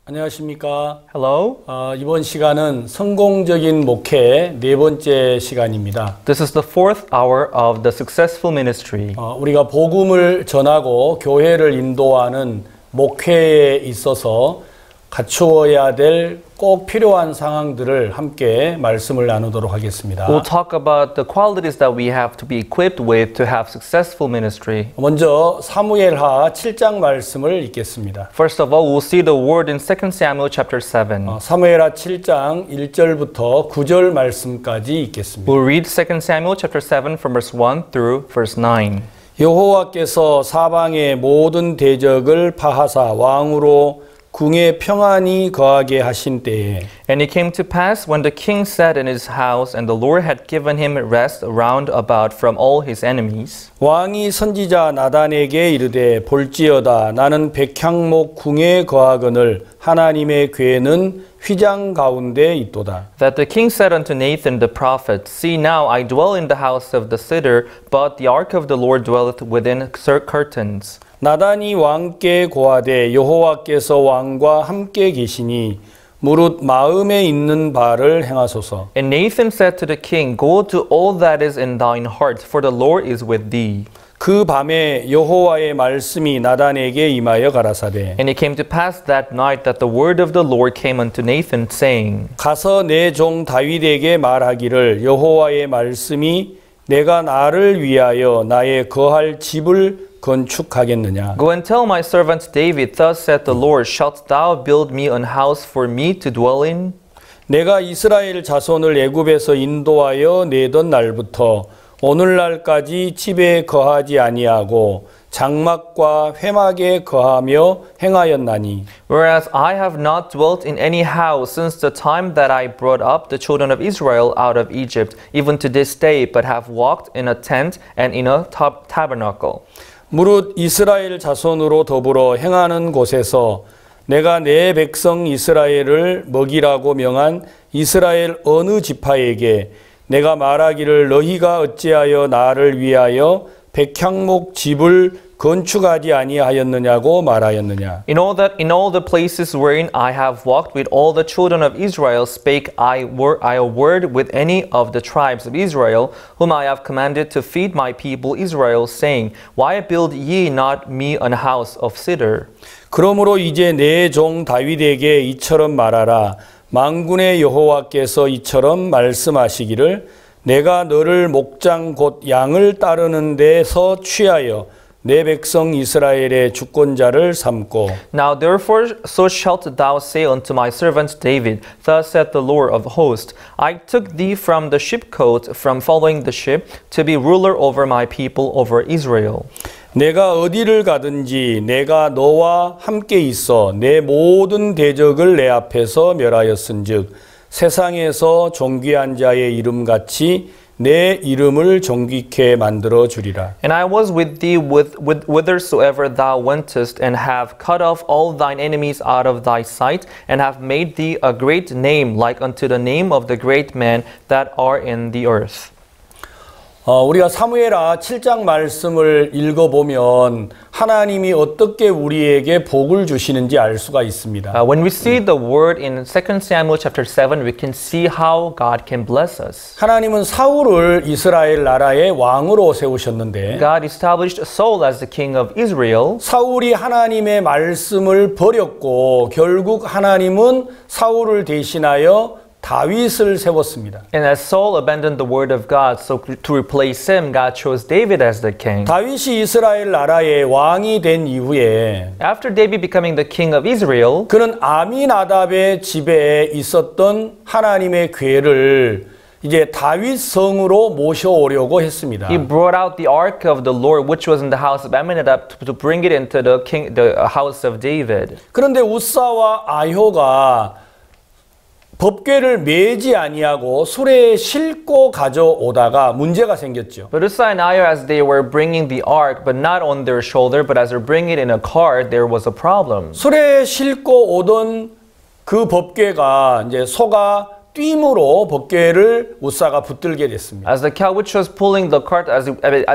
안녕하십니까. Hello. 이번 시간은 성공적인 목회 네 번째 시간입니다. This is the fourth hour of the successful ministry. 우리가 복음을 전하고 교회를 인도하는 목회에 있어서 갖추어야 될 꼭 필요한 상황들을 함께 말씀을 나누도록 하겠습니다. We'll talk about the qualities that we have to be equipped with to have successful ministry. 먼저 사무엘하 7장 말씀을 읽겠습니다. First of all, we'll see the word in 2 Samuel chapter 7. 사무엘하 7장 1절부터 9절 말씀까지 읽겠습니다. We'll read 2 Samuel chapter 7 from verse 1 through verse 9. 여호와께서 사방의 모든 대적을 파하사 왕으로 궁에 평안히 거하게 하신 때에 And it came to pass when the king sat in his house and the Lord had given him rest round about from all his enemies. 왕이 선지자 나단에게 이르되 볼지어다 나는 백향목 궁에 거하거늘 하나님의 궤는 휘장 가운데 있도다. That the king said unto Nathan the prophet, See now I dwell in the house of the cedar, but the ark of the Lord dwelleth within curtains. 나단이 왕께 고하되 여호와께서 왕과 함께 계시니 무릇 마음에 있는 바를 행하소서. And Nathan said to the king, Go to all that is in thine heart, for the Lord is with thee. 그 밤에 여호와의 말씀이 나단에게 임하여 가라사대 And it came to pass that night that the word of the Lord came unto Nathan, saying, 가서 내 종 다윗에게 말하기를 여호와의 말씀이 내가 나를 위하여 나의 거할 집을 건축하겠느냐. Go and tell my servant David, Thus saith the Lord, Shalt thou build me an house for me to dwell in? 내가 이스라엘 자손을 애굽에서 인도하여 내던 날부터 오늘날까지 집에 거하지 아니하고 장막과 회막에 거하며 행하였나니 Whereas I have not dwelt in any house since the time that I brought up the children of Israel out of Egypt, even to this day, but have walked in a tent and in a tabernacle. 무릇 이스라엘 자손으로 더불어 행하는 곳에서 내가 내 백성 이스라엘을 먹이라고 명한 이스라엘 어느 지파에게 내가 말하기를 너희가 어찌하여 나를 위하여 백향목 집을 건축하지 아니하였느냐고 말하였느냐. In all the places wherein I have walked with all the children of Israel spake I a word with any of the tribes of Israel, whom I have commanded to feed my people Israel, saying, Why build ye not me an house of cedar? 그러므로 이제 내 종 다윗에게 이처럼 말하라. 만군의 여호와께서 이처럼 말씀하시기를 내가 너를 목장 곧 양을 따르는 데서 취하여 내 백성 이스라엘의 주권자를 삼고 Now therefore so shalt thou say unto my servant David, Thus saith the Lord of hosts, I took thee from the sheepcote, from following the sheep, to be ruler over my people, over Israel. 내가 어디를 가든지 내가 너와 함께 있어 내 모든 대적을 내 앞에서 멸하였은즉 세상에서 존귀한 자의 이름같이 내 이름을 존귀케 만들어 주리라. And I was with thee whithersoever thou wentest, and have cut off all thine enemies out of thy sight, and have made thee a great name, like unto the name of the great men that are in the earth. 우리가 사무엘하 7장 말씀을 읽어보면 하나님이 어떻게 우리에게 복을 주시는지 알 수가 있습니다. When we see the word in 2 Samuel chapter 7, we can see how God can bless us. 하나님은 사울을 이스라엘 나라의 왕으로 세우셨는데 God established Saul as the king of Israel. 사울이 하나님의 말씀을 버렸고 결국 하나님은 사울을 대신하여 다윗을 세웠습니다. And as Saul abandoned the word of God, so to replace him, God chose David as the king. 다윗이 이스라엘 나라의 왕이 된 이후에 After David becoming the king of Israel, 그는 아미나답의 집에 있었던 하나님의 궤를 이제 다윗 성으로 모셔오려고 했습니다. he brought out the ark of the Lord, which was in the house of Amminadab, to bring it into the house of David. 그런데 우사와 아효가 법궤를 매지 아니하고 수레에 싣고 가져오다가 문제가 생겼죠. But Uzzah and Ahio, as they were bringing the ark, but not on their shoulder, but as they're bringing it in a cart, there was a problem. 수레에 싣고 오던 그 법궤가 이제 소가 뛰므로 법궤를 우사가 붙들게 됐습니다. As the cow which was pulling the cart, as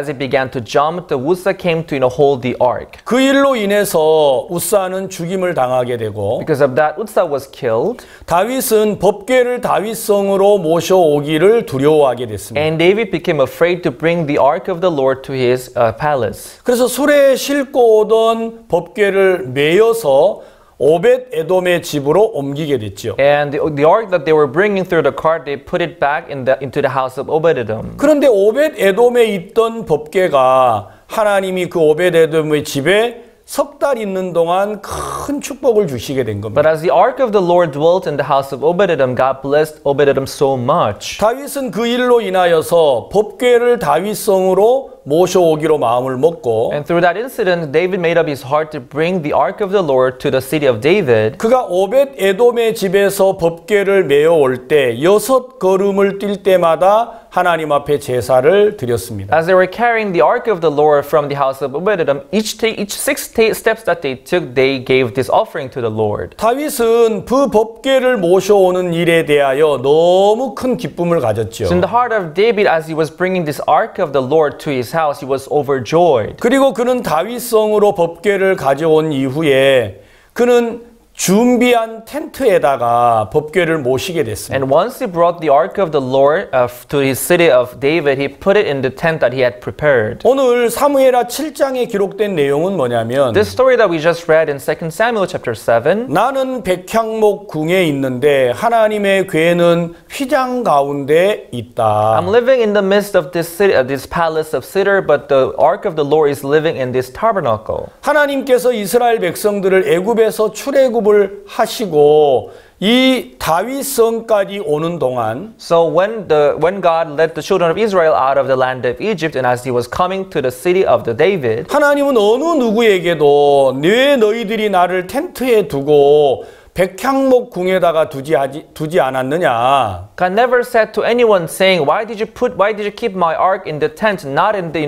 it began to jump, the Uzzah came to hold the ark. 그 일로 인해서 우사는 죽임을 당하게 되고 Because of that, Uzzah was killed. 다윗은 법궤를 다윗성으로 모셔오기를 두려워하게 됐습니다. And David became afraid to bring the ark of the Lord to his palace. 그래서 술에 싣고 오던 법궤를 메어서 오벳 에돔의 집으로 옮기게 됐죠. And the ark that they were bringing through the cart, they put it back into the house of Obed-edom. 그런데 오벳 에돔에 있던 법궤가 하나님이 그 오벳 에돔의 집에 석 달 있는 동안 큰 축복을 주시게 된 겁니다. But as the ark of the Lord dwelt in the house of Obed-edom, God blessed Obed-edom so much. 다윗은 그 일로 인하여서 법궤를 다윗성으로 모셔오기로 마음을 먹고 And through that incident, David made up his heart to bring the ark of the Lord to the city of David. 그가 오벳 에돔의 집에서 법궤를 메어올 때 6걸음을 뛸 때마다 하나님 앞에 제사를 드렸습니다. As they were carrying the ark of the Lord from the house of Obed-edom, each 6 steps that they took, they gave this offering to the Lord. 다윗은 그 법궤를 모셔오는 일에 대하여 너무 큰 기쁨을 가졌죠. So in the heart of David, as he was bringing this ark of the Lord to his house, he was overjoyed. 그리고 그는 다윗성으로 법궤를 가져온 이후에 그는 준비한 텐트에다가 법궤를 모시게 됐습니다. And once he brought the ark of the Lord to his city of David, he put it in the tent that he had prepared. 오늘 사무엘하 7장에 기록된 내용은 뭐냐면 This story that we just read in 2 Samuel chapter 7, 나는 백향목 궁에 있는데 하나님의 궤는 휘장 가운데 있다. I'm living in the midst of this city, this palace of cedar, but the ark of the Lord is living in this tabernacle. 하나님께서 이스라엘 백성들을 애굽에서 출애굽을 하시고 이 다윗성까지 오는 동안 So when God led the children of Israel out of the land of Egypt, and as he was coming to the city of the David, 하나님은 어느 누구에게도 왜 너희들이 나를 텐트에 두고 백향목 궁에다가 두지 않았느냐? God never said to anyone saying, why did you keep my ark in the tent, not in the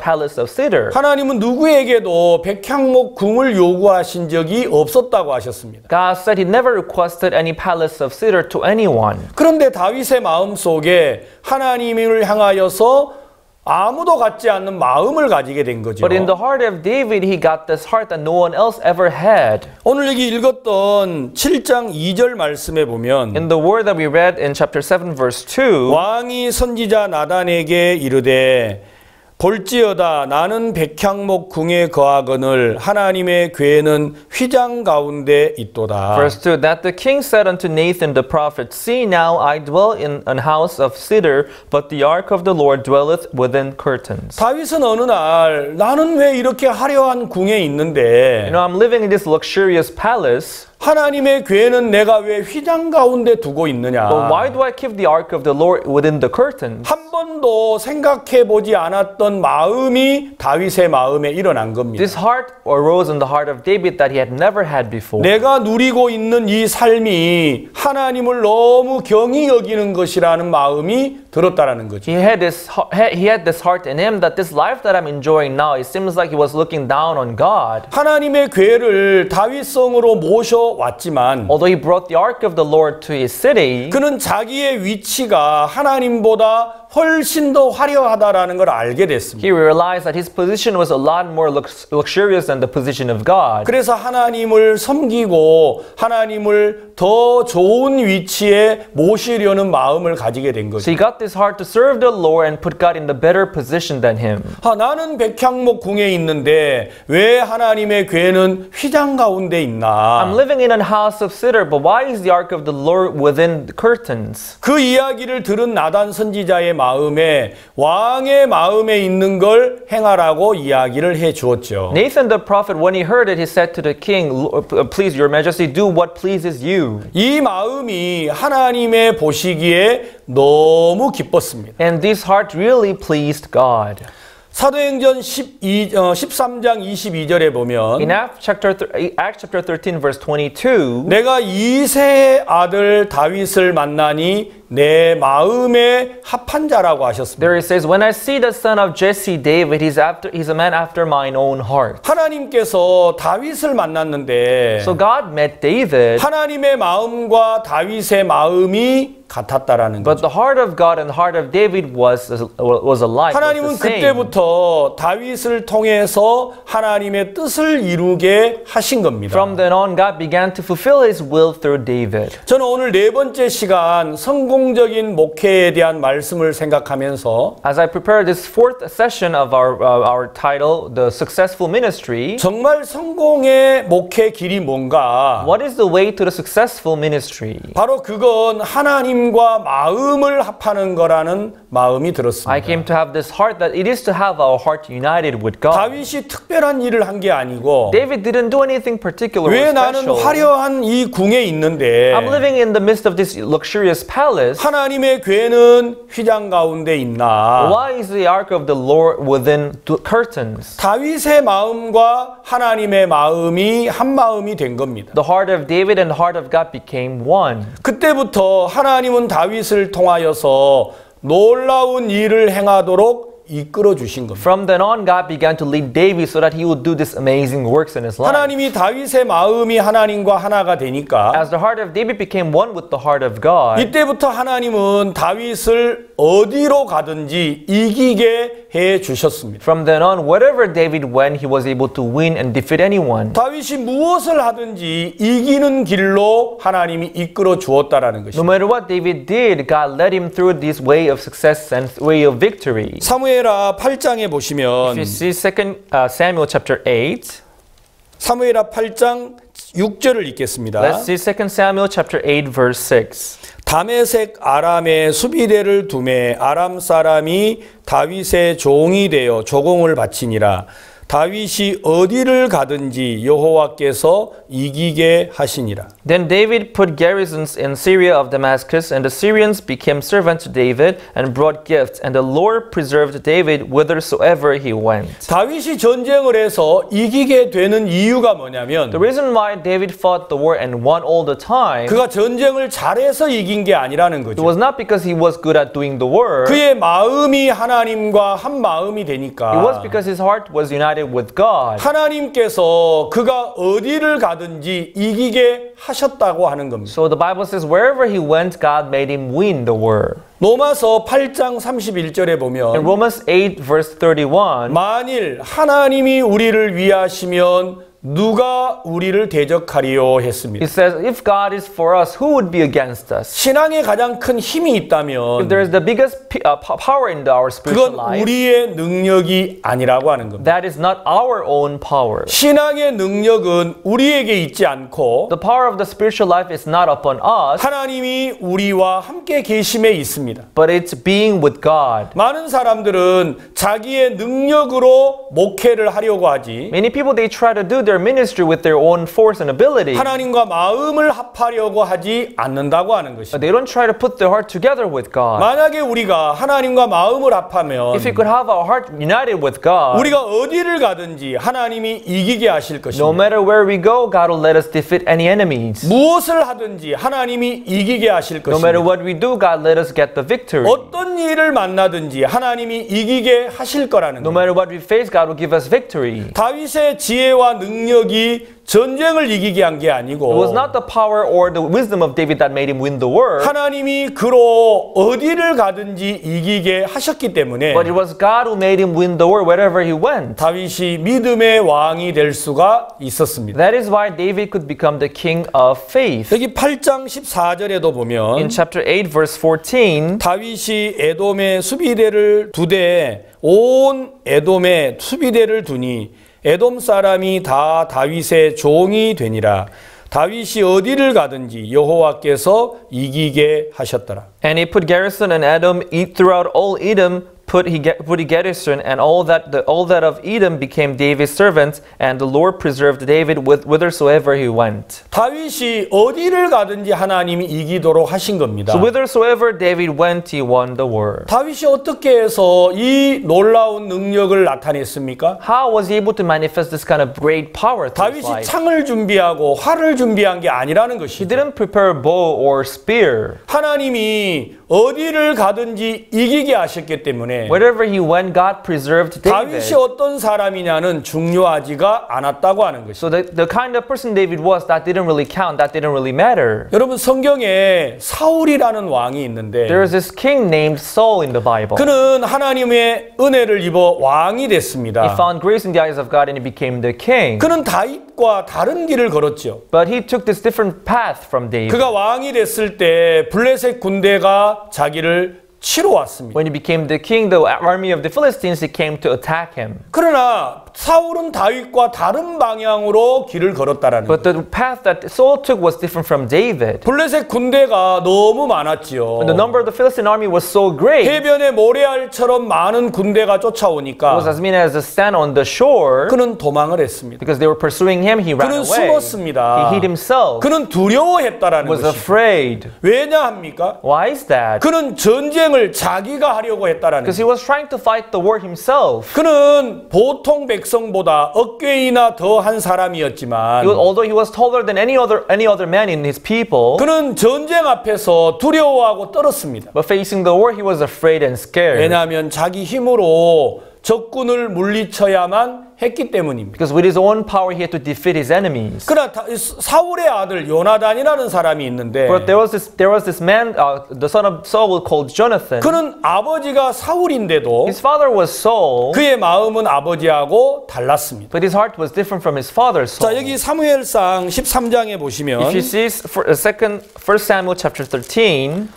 palace of cedar? 하나님은 누구에게도 백향목 궁을 요구하신 적이 없었다고 하셨습니다. God said he never requested any palace of cedar to anyone. 그런데 다윗의 마음 속에 하나님을 향하여서 아무도 갖지 않는 마음을 가지게 된 거죠. But in the heart of David, he got this heart that no one else ever had. 오늘 여기 읽었던 7장 2절 말씀에 보면 In the word that we read in chapter 7 verse 2, 왕이 선지자 나단에게 이르되 볼지어다 나는 백향목 궁에 거하거늘 하나님의 궤는 휘장 가운데 있도다. verse 2, that the king said unto Nathan the prophet, See now I dwell in an house of cedar, but the ark of the Lord dwelleth within curtains. 다윗은 어느 날 나는 왜 이렇게 화려한 궁에 있는데 You know, I'm living in this luxurious palace, 하나님의 궤는 내가 왜 휘장 가운데 두고 있느냐? but why do I keep the ark of the Lord within the curtains? 한 번도 생각해 보지 않았던 마음이 다윗의 마음에 일어난 겁니다. This heart arose in the heart of David that he had never had before. 내가 누리고 있는 이 삶이 하나님을 너무 경히 여기는 것이라는 마음이 들었다라는 거죠. He had this heart in him that this life that I'm enjoying now, it seems like he was looking down on God. 하나님의 궤를 다윗성으로 모셔왔지만 Although he brought the ark of the Lord to his city, 그는 자기의 위치가 하나님보다 훨씬 더 화려하다라는 걸 알게 됐습니다. he realized that his position was a lot more luxurious than the position of God. 그래서 하나님을 섬기고 하나님을 더 좋은 위치에 모시려는 마음을 가지게 된 So 거죠. he got this heart to serve the Lord and put God in a better position than him. 나는 백향목 궁에 있는데 왜 하나님의 궤는 휘장 가운데 있나? I'm living in a house of cedar, but why is the ark of the Lord within the curtains? 그 이야기를 들은 나단 선지자의 마음에 왕의 마음에 있는 걸 행하라고 이야기를 해 주었죠. Nathan the prophet, when he heard it, he said to the king, Please, your majesty, do what pleases you. 이 마음이 하나님의 보시기에 너무 기뻤습니다. And this heart really pleased God. 사도행전 13장 22절에 보면 In Acts chapter 13 verse 22, 내가 이새의 아들 다윗을 만나니 내 마음에 합한 자라고 하셨습니다. There it says, when I see the son of Jesse, David, he's a man after mine own heart. 하나님께서 다윗을 만났는데 So God met David, 하나님의 마음과 다윗의 마음이 같았다라는 but 거죠. the heart of God and the heart of David was alike. Was 하나님은 the same. 그때부터 다윗을 통해서 하나님의 뜻을 이루게 하신 겁니다. From then on, God began to fulfill His will through David. 저는 오늘 네 번째 시간 성공적인 목회에 대한 말씀을 생각하면서 As I prepare this fourth session of our title, The Successful Ministry, 정말 성공의 목회 길이 뭔가? what is the way to the successful ministry? 바로 그건 하나님과 마음을 합하는 거라는 마음이 I 들었습니다. came to have this heart that it is to have our heart united with God. 다윗이 특별한 일을 한 게 아니고 David didn't do anything particular 왜 or 나는 special. 화려한 이 궁에 있는데 I'm living in the midst of this luxurious palace. 하나님의 궤는 휘장 가운데 있나? Why is the ark of the Lord within curtains? 다윗의 마음과 하나님의 마음이 한 마음이 된 겁니다. The heart of David and the heart of God became one. 그때부터 하나님은 다윗을 통하여서 놀라운 일을 행하도록 이끌어 주신 겁니다. From then on, God began to lead David so that he would do these amazing works in his life. 하나님이 다윗의 마음이 하나님과 하나가 되니까 As the heart of David became one with the heart of God, 이때부터 하나님은 다윗을 어디로 가든지 이기게 해 주셨습니다. from then on, wherever David went, he was able to win and defeat anyone. 다윗이 무엇을 하든지 이기는 길로 하나님이 이끌어 주었다라는 No 것입니다. matter what David did, God led him through this way of success and way of victory. 사무엘하 8장에 보시면 If you see 2 Samuel chapter 8, 사무엘하 8장 6절을 읽겠습니다. let's see 2 Samuel chapter 8 verse 6. 다메섹 아람에 수비대를 두매 아람 사람이 다윗의 종이 되어 조공을 바치니라. 다윗이 어디를 가든지 여호와께서 이기게 하시니라. Then David put garrisons in Syria of Damascus, and the Syrians became servants to David and brought gifts, and the Lord preserved David whithersoever he went. 다윗이 전쟁을 해서 이기게 되는 이유가 뭐냐면 The reason why David fought the war and won all the time, 그가 전쟁을 잘해서 이긴 게 아니라는 it 거죠. was not because he was good at doing the work. 그의 마음이 하나님과 한 마음이 It was 되니까 because his heart was united with God. 하나님께서 그가 어디를 가든지 이기게 하셨다고 하는 겁니다. So the Bible says wherever he went, God made him win the war. 로마서 8장 31절에 In 보면 Romans 8 verse 31, 만일 하나님이 우리를 위하시면 누가 우리를 대적하리요 했습니다. it says, if God is for us, who would be against us? 신앙에 가장 큰 힘이 If 있다면 there is the biggest power in our spiritual 그건 life, 우리의 능력이 아니라고 하는 겁니다. that is not our own power. 신앙의 능력은 우리에게 있지 않고 The power of the spiritual life is not upon us, 하나님이 우리와 함께 계심에 있습니다. but it's being with God. 많은 사람들은 자기의 능력으로 목회를 하려고 하지 Many people, they try to do their ministry with their own force and ability, 하나님과 마음을 합하려고 하지 않는다고 하는 but 것입니다. they don't try to put their heart together with God. 만약에 우리가 하나님과 마음을 합하면 If we could have our heart united with God, 우리가 어디를 가든지 하나님이 이기게 하실 no 것입니다. matter where we go, God will let us defeat any enemies. 무엇을 하든지 하나님이 이기게 하실 No matter 것입니다. what we do, God let us get the victory. 어떤 일을 만나든지 하나님이 이기게 하실 거라는 No 겁니다. matter what we face, God will give us victory. 다윗의 지혜와 능력이 전쟁을 이기게 한 게 It was 아니고 not the power or the wisdom of David that made him win the war, 하나님이 그로 어디를 가든지 이기게 하셨기 때문에 but it was God who made him win the war wherever he went. 다윗이 믿음의 왕이 될 수가 있었습니다. That is why David could become the king of faith. 여기 8장 14절에도 In 보면 chapter 8 verse 14, 다윗이 에돔의 수비대를 두되 온 에돔에 수비대를 두니 에돔 사람이 다 다윗의 종이 되니라. 다윗이 어디를 가든지 여호와께서 이기게 하셨더라. and he put garrison in Edom throughout all Edom put Gedison and all that of Edom became David's servants, and the Lord preserved David whithersoever he went. 다윗이 어디를 가든지 하나님이 이기도록 하신 겁니다. So whithersoever David went, he won the war. 다윗이 어떻게 해서 이 놀라운 능력을 나타냈습니까? How was he able to manifest this kind of great power through his 다윗이 life? 창을 준비하고 활을 준비한 게 아니라는 He 것이죠. didn't prepare a bow or spear. 하나님이 어디를 가든지 이기게 하셨기 때문에 Wherever he went, God preserved 다윗이 David. 어떤 사람이냐는 중요하지가 않았다고 하는 것이죠. So the kind of person David was, that didn't really count, that didn't really matter. 여러분 성경에 사울이라는 왕이 있는데 There is this king named Saul in the Bible. 그는 하나님의 은혜를 입어 왕이 He 됐습니다. found grace in the eyes of God and he became the king. 그는 다윗과 다른 길을 걸었죠. But he took this different path from David. 그가 왕이 됐을 때 블레셋 군대가 자기를 치러 왔습니다. When he became the king, the army of the Philistines, he came to attack him. 그러나 사울은 다윗과 다른 방향으로 길을 걸었다라는 But 거예요. the path that Saul took was different from David. 블레셋 군대가 너무 많았지요. The number of the Philistine army was so great. It 해변에 모래알처럼 많은 군대가 was 쫓아오니까 as many as the sand on the shore. 그는 도망을 했습니다. Because they were pursuing him, he ran 그는 away. 숨었습니다. He hid himself. 그는 두려워했다라는 Was 것이죠. afraid. 왜냐합니까? Why is that? 그는 전쟁을 자기가 하려고 했다라는 Because he 거예요. was trying to fight the war himself. 그는 보통 백성보다 어깨이나 더한 사람이었지만 Although he was taller than any other man in his people, 그는 전쟁 앞에서 두려워하고 떨었습니다. but facing the war, he was afraid and scared. 왜냐하면 자기 힘으로 적군을 물리쳐야만 했기 때문입니다. Because with his own power, he had to defeat his enemies. 그러나 사울의 아들 요나단이라는 사람이 있는데 But there was this man, the son of Saul, called Jonathan. 그는 아버지가 사울인데도 His father was Saul, 그의 마음은 아버지하고 달랐습니다. but his heart was different from his father Saul. 자, 여기 사무엘상 13장에 보시면 If you see 1 Samuel chapter 13,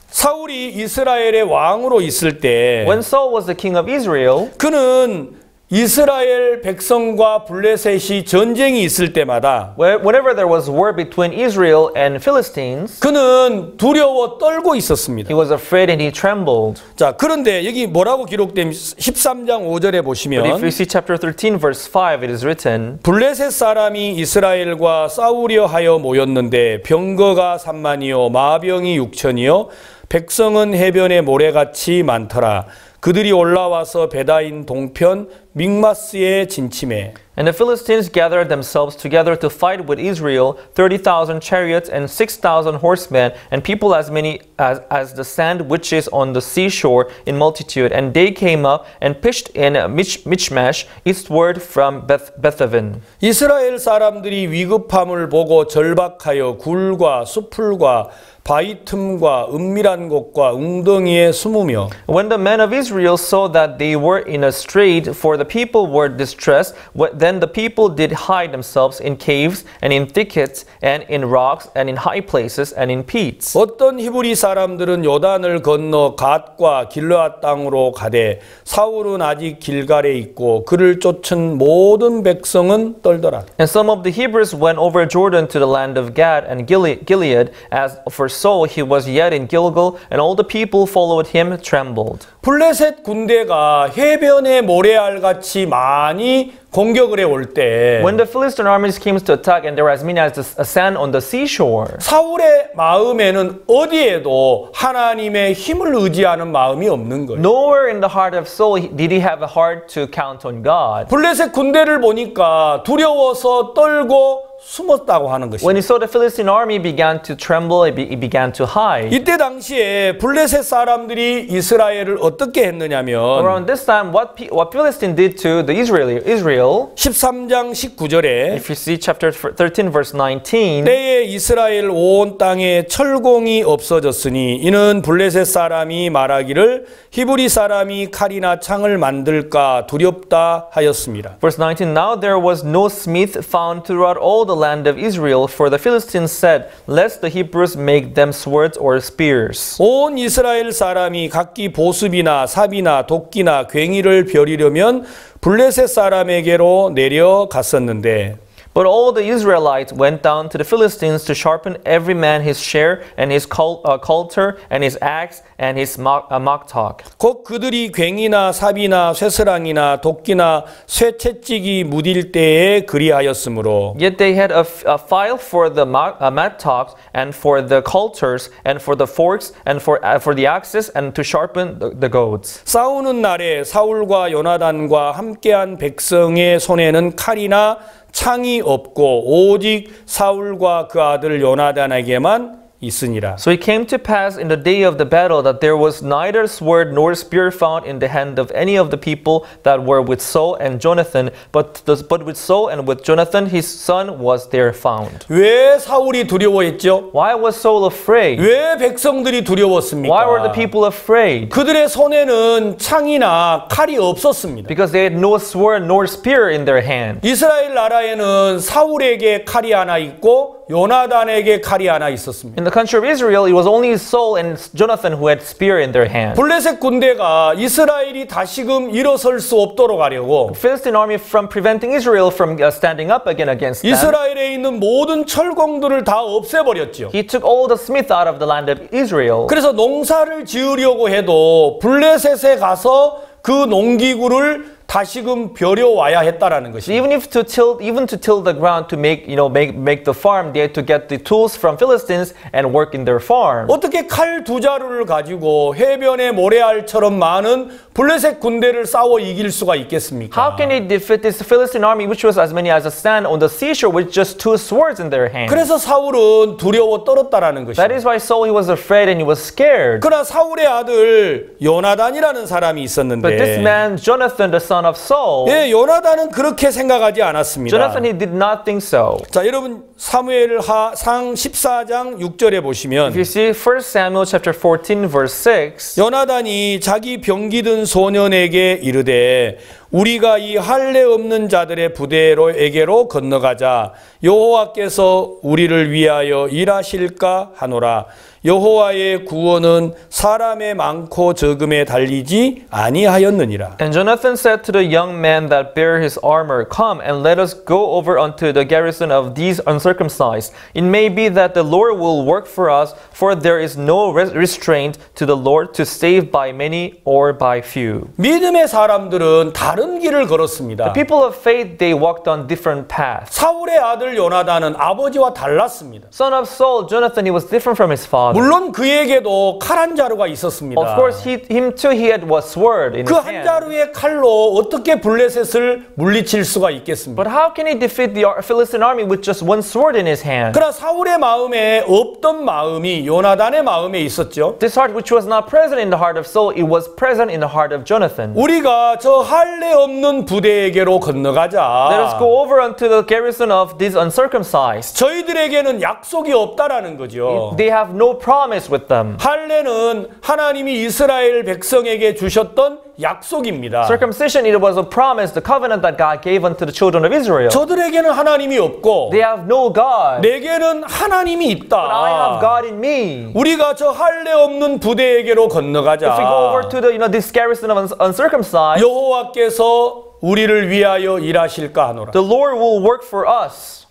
사울이 이스라엘의 왕으로 있을 때 when Saul was the king of Israel, 그는 이스라엘 백성과 블레셋이 전쟁이 있을 때마다 whenever there was war between Israel and Philistines, 그는 두려워 떨고 있었습니다. he was afraid and he trembled. 자, 그런데 여기 뭐라고 기록된 13장 5절에 But if 보시면 you see chapter 13 verse 5, it is written, 블레셋 사람이 이스라엘과 싸우려 하여 모였는데 병거가 3만이요 마병이 6천이요 백성은 해변에 모래같이 많더라. 그들이 올라와서 베다인 동편 믹마스에 진침해. And the Philistines gathered themselves together to fight with Israel, 30,000 chariots and 6,000 horsemen, and people as many as the sand which is on the seashore in multitude. And they came up and pitched in Michmash, eastward from Bethaven. 이스라엘 사람들이 위급함을 보고 절박하여 굴과 수풀과 바위 틈과 은밀한 곳과 웅덩이에 숨으며 When the men of Israel saw that they were in a strait, for the people were distressed, then the people did hide themselves in caves and in thickets and in rocks and in high places and in peats. 어떤 히브리 사람들은 요단을 건너 갓과 길르앗 땅으로 가되 사울은 아직 길갈에 있고 그를 쫓은 모든 백성은 떨더라. And some of the Hebrews went over Jordan to the land of Gad and Gilead. As for Saul, he was yet in Gilgal, and all the people followed him trembled. 블레셋 군대가 해변의 모래알같이 많이 공격을 해올 때 When the Philistine armies came to attack, and there were as many as the sand on the seashore, 사울의 마음에는 어디에도 하나님의 힘을 의지하는 마음이 없는 거예요. nowhere in the heart of Saul did he have a heart to count on God. 블레셋 군대를 보니까 두려워서 떨고 숨었다고 하는 것입니다. When he saw the Philistine army began to tremble, he began to hide. 이때 당시에 블레셋 사람들이 이스라엘을 어떻게 했느냐면 Around this time, what Philistine did to the Israel, 13장 19절에 if you see chapter 13 verse 19, 때에 이스라엘 온 땅에 철공이 없어졌으니 이는 블레셋 사람이 말하기를 히브리 사람이 칼이나 창을 만들까 두렵다 하였습니다. verse 19, now there was no smith found throughout all the land of Israel, for the Philistines said, lest the Hebrews make them swords or spears. 온 이스라엘 사람이 각기 보습이나 삽이나 도끼나 괭이를 벼리려면 블레셋 사람에게로 내려갔었는데 But all the Israelites went down to the Philistines to sharpen every man his share and his coulter and his axe and his maktok. 곧 그들이 괭이나 삽이나 쇠스랑이나 도끼나 쇠채찍이 무딜 때에 그리하였으므로 Yet they had a file for the mattocks and for the coulters and for the forks and for the axes and to sharpen the goads. 싸우는 날에 사울과 요나단과 함께한 백성의 손에는 칼이나 창이 없고 오직 사울과 그 아들 요나단에게만 있으니라. So it came to pass in the day of the battle that there was neither sword nor spear found in the hand of any of the people that were with Saul and Jonathan, but with Saul and with Jonathan his son was there found. 왜 사울이 두려워했죠? Why was Saul afraid? 왜 백성들이 두려웠습니까? Why were the people afraid? 그들의 손에는 창이나 칼이 없었습니다. Because they had no sword nor spear in their hand. 이스라엘 나라에는 사울에게 칼이 하나 있고 요나단에게 칼이 하나 있었습니다. In the country of Israel, it was only Saul and Jonathan who had spear in their hand. 블레셋 군대가 이스라엘이 다시금 일어설 수 없도록 하려고 Philistine army from preventing Israel from standing up again against them. 이스라엘에 있는 모든 철공들을 다 없애버렸죠. He took all the smith out of the land of Israel. 그래서 농사를 지으려고 해도 블레셋에 가서 그 농기구를 다시금 벼려와야 했다라는 것입니다. Even to till the ground to make the farm, they had to get the tools from Philistines and work in their farm. 어떻게 칼 두 자루를 가지고 해변의 모래알처럼 많은 블레셋 군대를 싸워 이길 수가 있겠습니까? How can they defeat this Philistine army, which was as many as a sand on the seashore, with just two swords in their hands? 그래서 사울은 두려워 떨었다라는 That 것입니다. is why Saul he was afraid and he was scared. 그러나 사울의 아들 요나단이라는 사람이 But this 있었는데 man, Jonathan, the son of Saul, 예, 요나단은 그렇게 생각하지 않았습니다. Jonathan, he did not think so. 자, 여러분 사무엘상 14장 6절에 보시면 If you see 1 Samuel chapter 14 verse 6, 요나단이 자기 병기든 소년에게 이르되 우리가 이 할례 없는 자들의 부대로에게로 건너가자 여호와께서 우리를 위하여 일하실까 하노라. 여호와의 구원은 사람의 많고 적음에 달리지 아니하였느니라. And Jonathan said to the young man that bare his armor, Come and let us go over unto the garrison of these uncircumcised. It may be that the Lord will work for us, for there is no restraint to the Lord to save by many or by few. 믿음의 사람들은 다른 길을 걸었습니다. People of faith, they walked on different paths. 사울의 아들 요나단은 아버지와 달랐습니다. Son of Saul, Jonathan, he was different from his father. 물론 그에게도 칼 한 자루가 있었습니다. Of course, him too, he had a sword in 그 his 한 hand. 자루의 칼로 어떻게 블레셋을 물리칠 수가 있겠습니까? But how can he defeat the Philistine army with just one sword in his hand? 그러나 사울의 마음에 없던 마음이 요나단의 마음에 있었죠. This heart which was not present in the heart of Saul, it was present in the heart of Jonathan. 우리가 저 할례 없는 부대에게로 건너가자. Let us go over unto the garrison of these uncircumcised. 저희들에게는 약속이 없다라는 거죠. They have no promise with them. 할례는 하나님이 이스라엘 백성에게 주셨던 약속입니다. Circumcision, it was a promise, the covenant that God gave unto the children of Israel. 저들에게는 하나님이 없고 They have no God. 내게는 하나님이 있다. But I have God in me. 우리가 저 할례 없는 부대에게로 건너가자. If we go over to this garrison of uncircumcised, 여호와께서 우리를 위하여 일하실까 하노라. the Lord will work for us.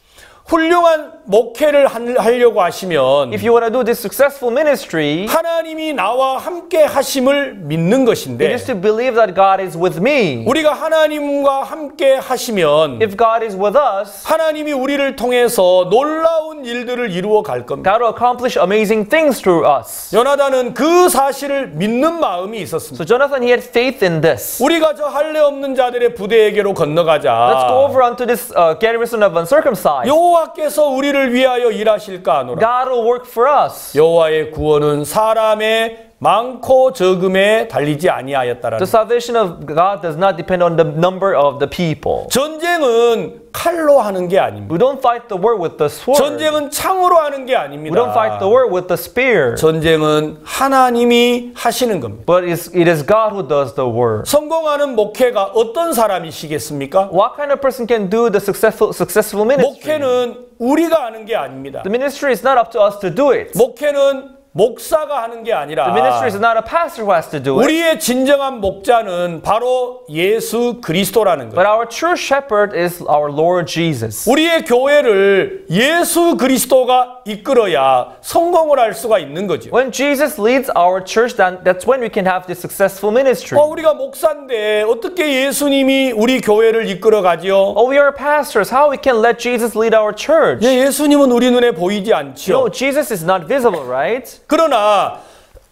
훌륭한 목회를 하려고 하시면 If you want to do this successful ministry, 하나님이 나와 함께 하심을 믿는 it 것인데 is to believe that God is with me. 우리가 하나님과 함께 하시면 If God is with us, 하나님이 우리를 통해서 놀라운 일들을 이루어 갈 겁니다. God will accomplish amazing things through us. 요나단은 그 사실을 믿는 마음이 있었습니다. So Jonathan, he had faith in this. 우리가 저 할례 없는 자들의 부대에게로 Let's go 건너가자. over unto this garrison of uncircumcised. 여호와께서 우리를 위하여 일하실까 하노라. God will work for us. 여호와의 구원은 사람의 많고 적음에 달리지 아니하였다라는. The salvation of God does not depend on the number of the people. 전쟁은 칼로 하는 게 아닙니다. We don't fight the war with the sword. 전쟁은 창으로 하는 게 We 아닙니다. don't fight the war with the spear. 전쟁은 하나님이 하시는 겁니다. But it is God who does the work. 성공하는 목회가 어떤 사람이시겠습니까? What kind of person can do the successful ministry? 목회는 우리가 하는 게 아닙니다. The ministry is not up to us to do it. 목회는 목사가 하는 게 아니라 The ministry is not a pastor who has to do it, 우리의 진정한 목자는 바로 예수 그리스도라는 but 거예요. our true shepherd is our Lord Jesus. 우리의 교회를 예수 그리스도가 이끌어야 성공을 할 수가 있는 거죠. When Jesus leads our church, then that's when we can have this successful ministry. 우리가 목사인데 어떻게 예수님이 우리 교회를 이끌어 가지요? Oh, we are pastors. How we can let Jesus lead our church? 예수님은 우리 눈에 보이지 않지요. No, Jesus is not visible, right? 그러나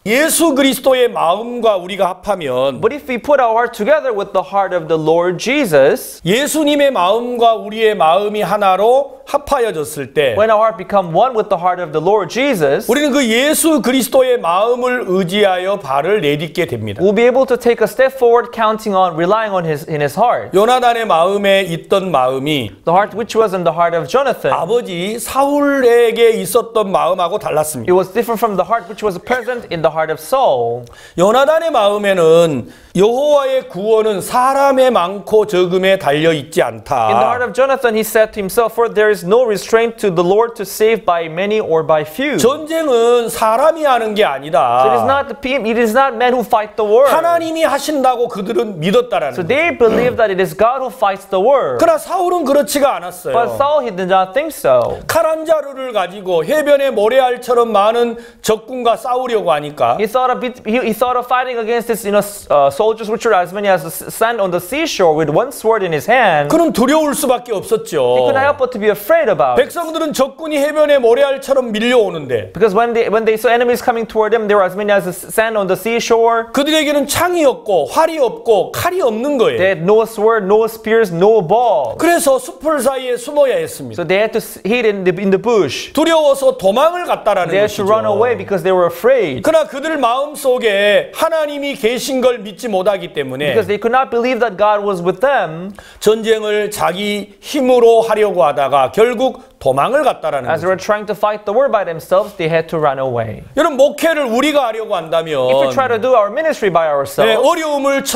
예수 그리스도의 마음과 우리가 합하면 But if we put our heart together with the heart of the Lord Jesus, 예수님의 마음과 우리의 마음이 하나로 합하여졌을 때 when our heart become one with the heart of the Lord Jesus, 우리는 그 예수 그리스도의 마음을 의지하여 발을 내딛게 됩니다. we'll be able to take a step forward counting on, relying on in his heart. 요나단의 마음에 있던 마음이 The heart which was in the heart of Jonathan, 아버지 사울에게 있었던 마음하고 달랐습니다. it was different from the heart which was present in the heart of Saul. 요나단의 마음에는 여호와의 구원은 사람의 많고 적음에 달려 있지 In the heart 않다. of Jonathan, he said to himself, for there is no restraint to the Lord to save by many or by few. So 전쟁은 사람이 하는 게 it is 아니다. not the people, it is not men who fight the war. 하나님이 하신다고 그들은 믿었다라는 So 거예요. they believe that it is God who fights the war. 그러나 사울은 그렇지가 But 않았어요. Saul, he did not think so. 칼 한 자루를 가지고 해변의 모래알처럼 많은 적군과 싸우려고 하니까 He thought of fighting against his soldiers which were as many as the sand on the seashore with one sword in his hand. 그는 두려울 수밖에 He 없었죠. could not help but to be afraid about it. 백성들은 적군이 해변의 모래알처럼 밀려오는데 Because when they saw enemies coming toward them, they were as many as the sand on the seashore. 그들에게는 창이 없고 활이 없고 칼이 없는 They 거예요. had no sword, no spears, no ball. 그래서 숲을 사이에 숨어야 했습니다. So they had to hide in the bush. 두려워서 도망을 갔다라는 They had to run 것이죠. away because they were afraid. 그러나 그들 마음속에 하나님이 계신 걸 믿지 못하기 때문에 Because they could not believe that God was with them. 전쟁을 자기 힘으로 하려고 하다가 결국 도망을 갔다라는 As they 거죠. were trying to fight the war by themselves, they had to run away. 여러분 목회를 우리가 하려고 한다면 If we try to do our ministry by ourselves,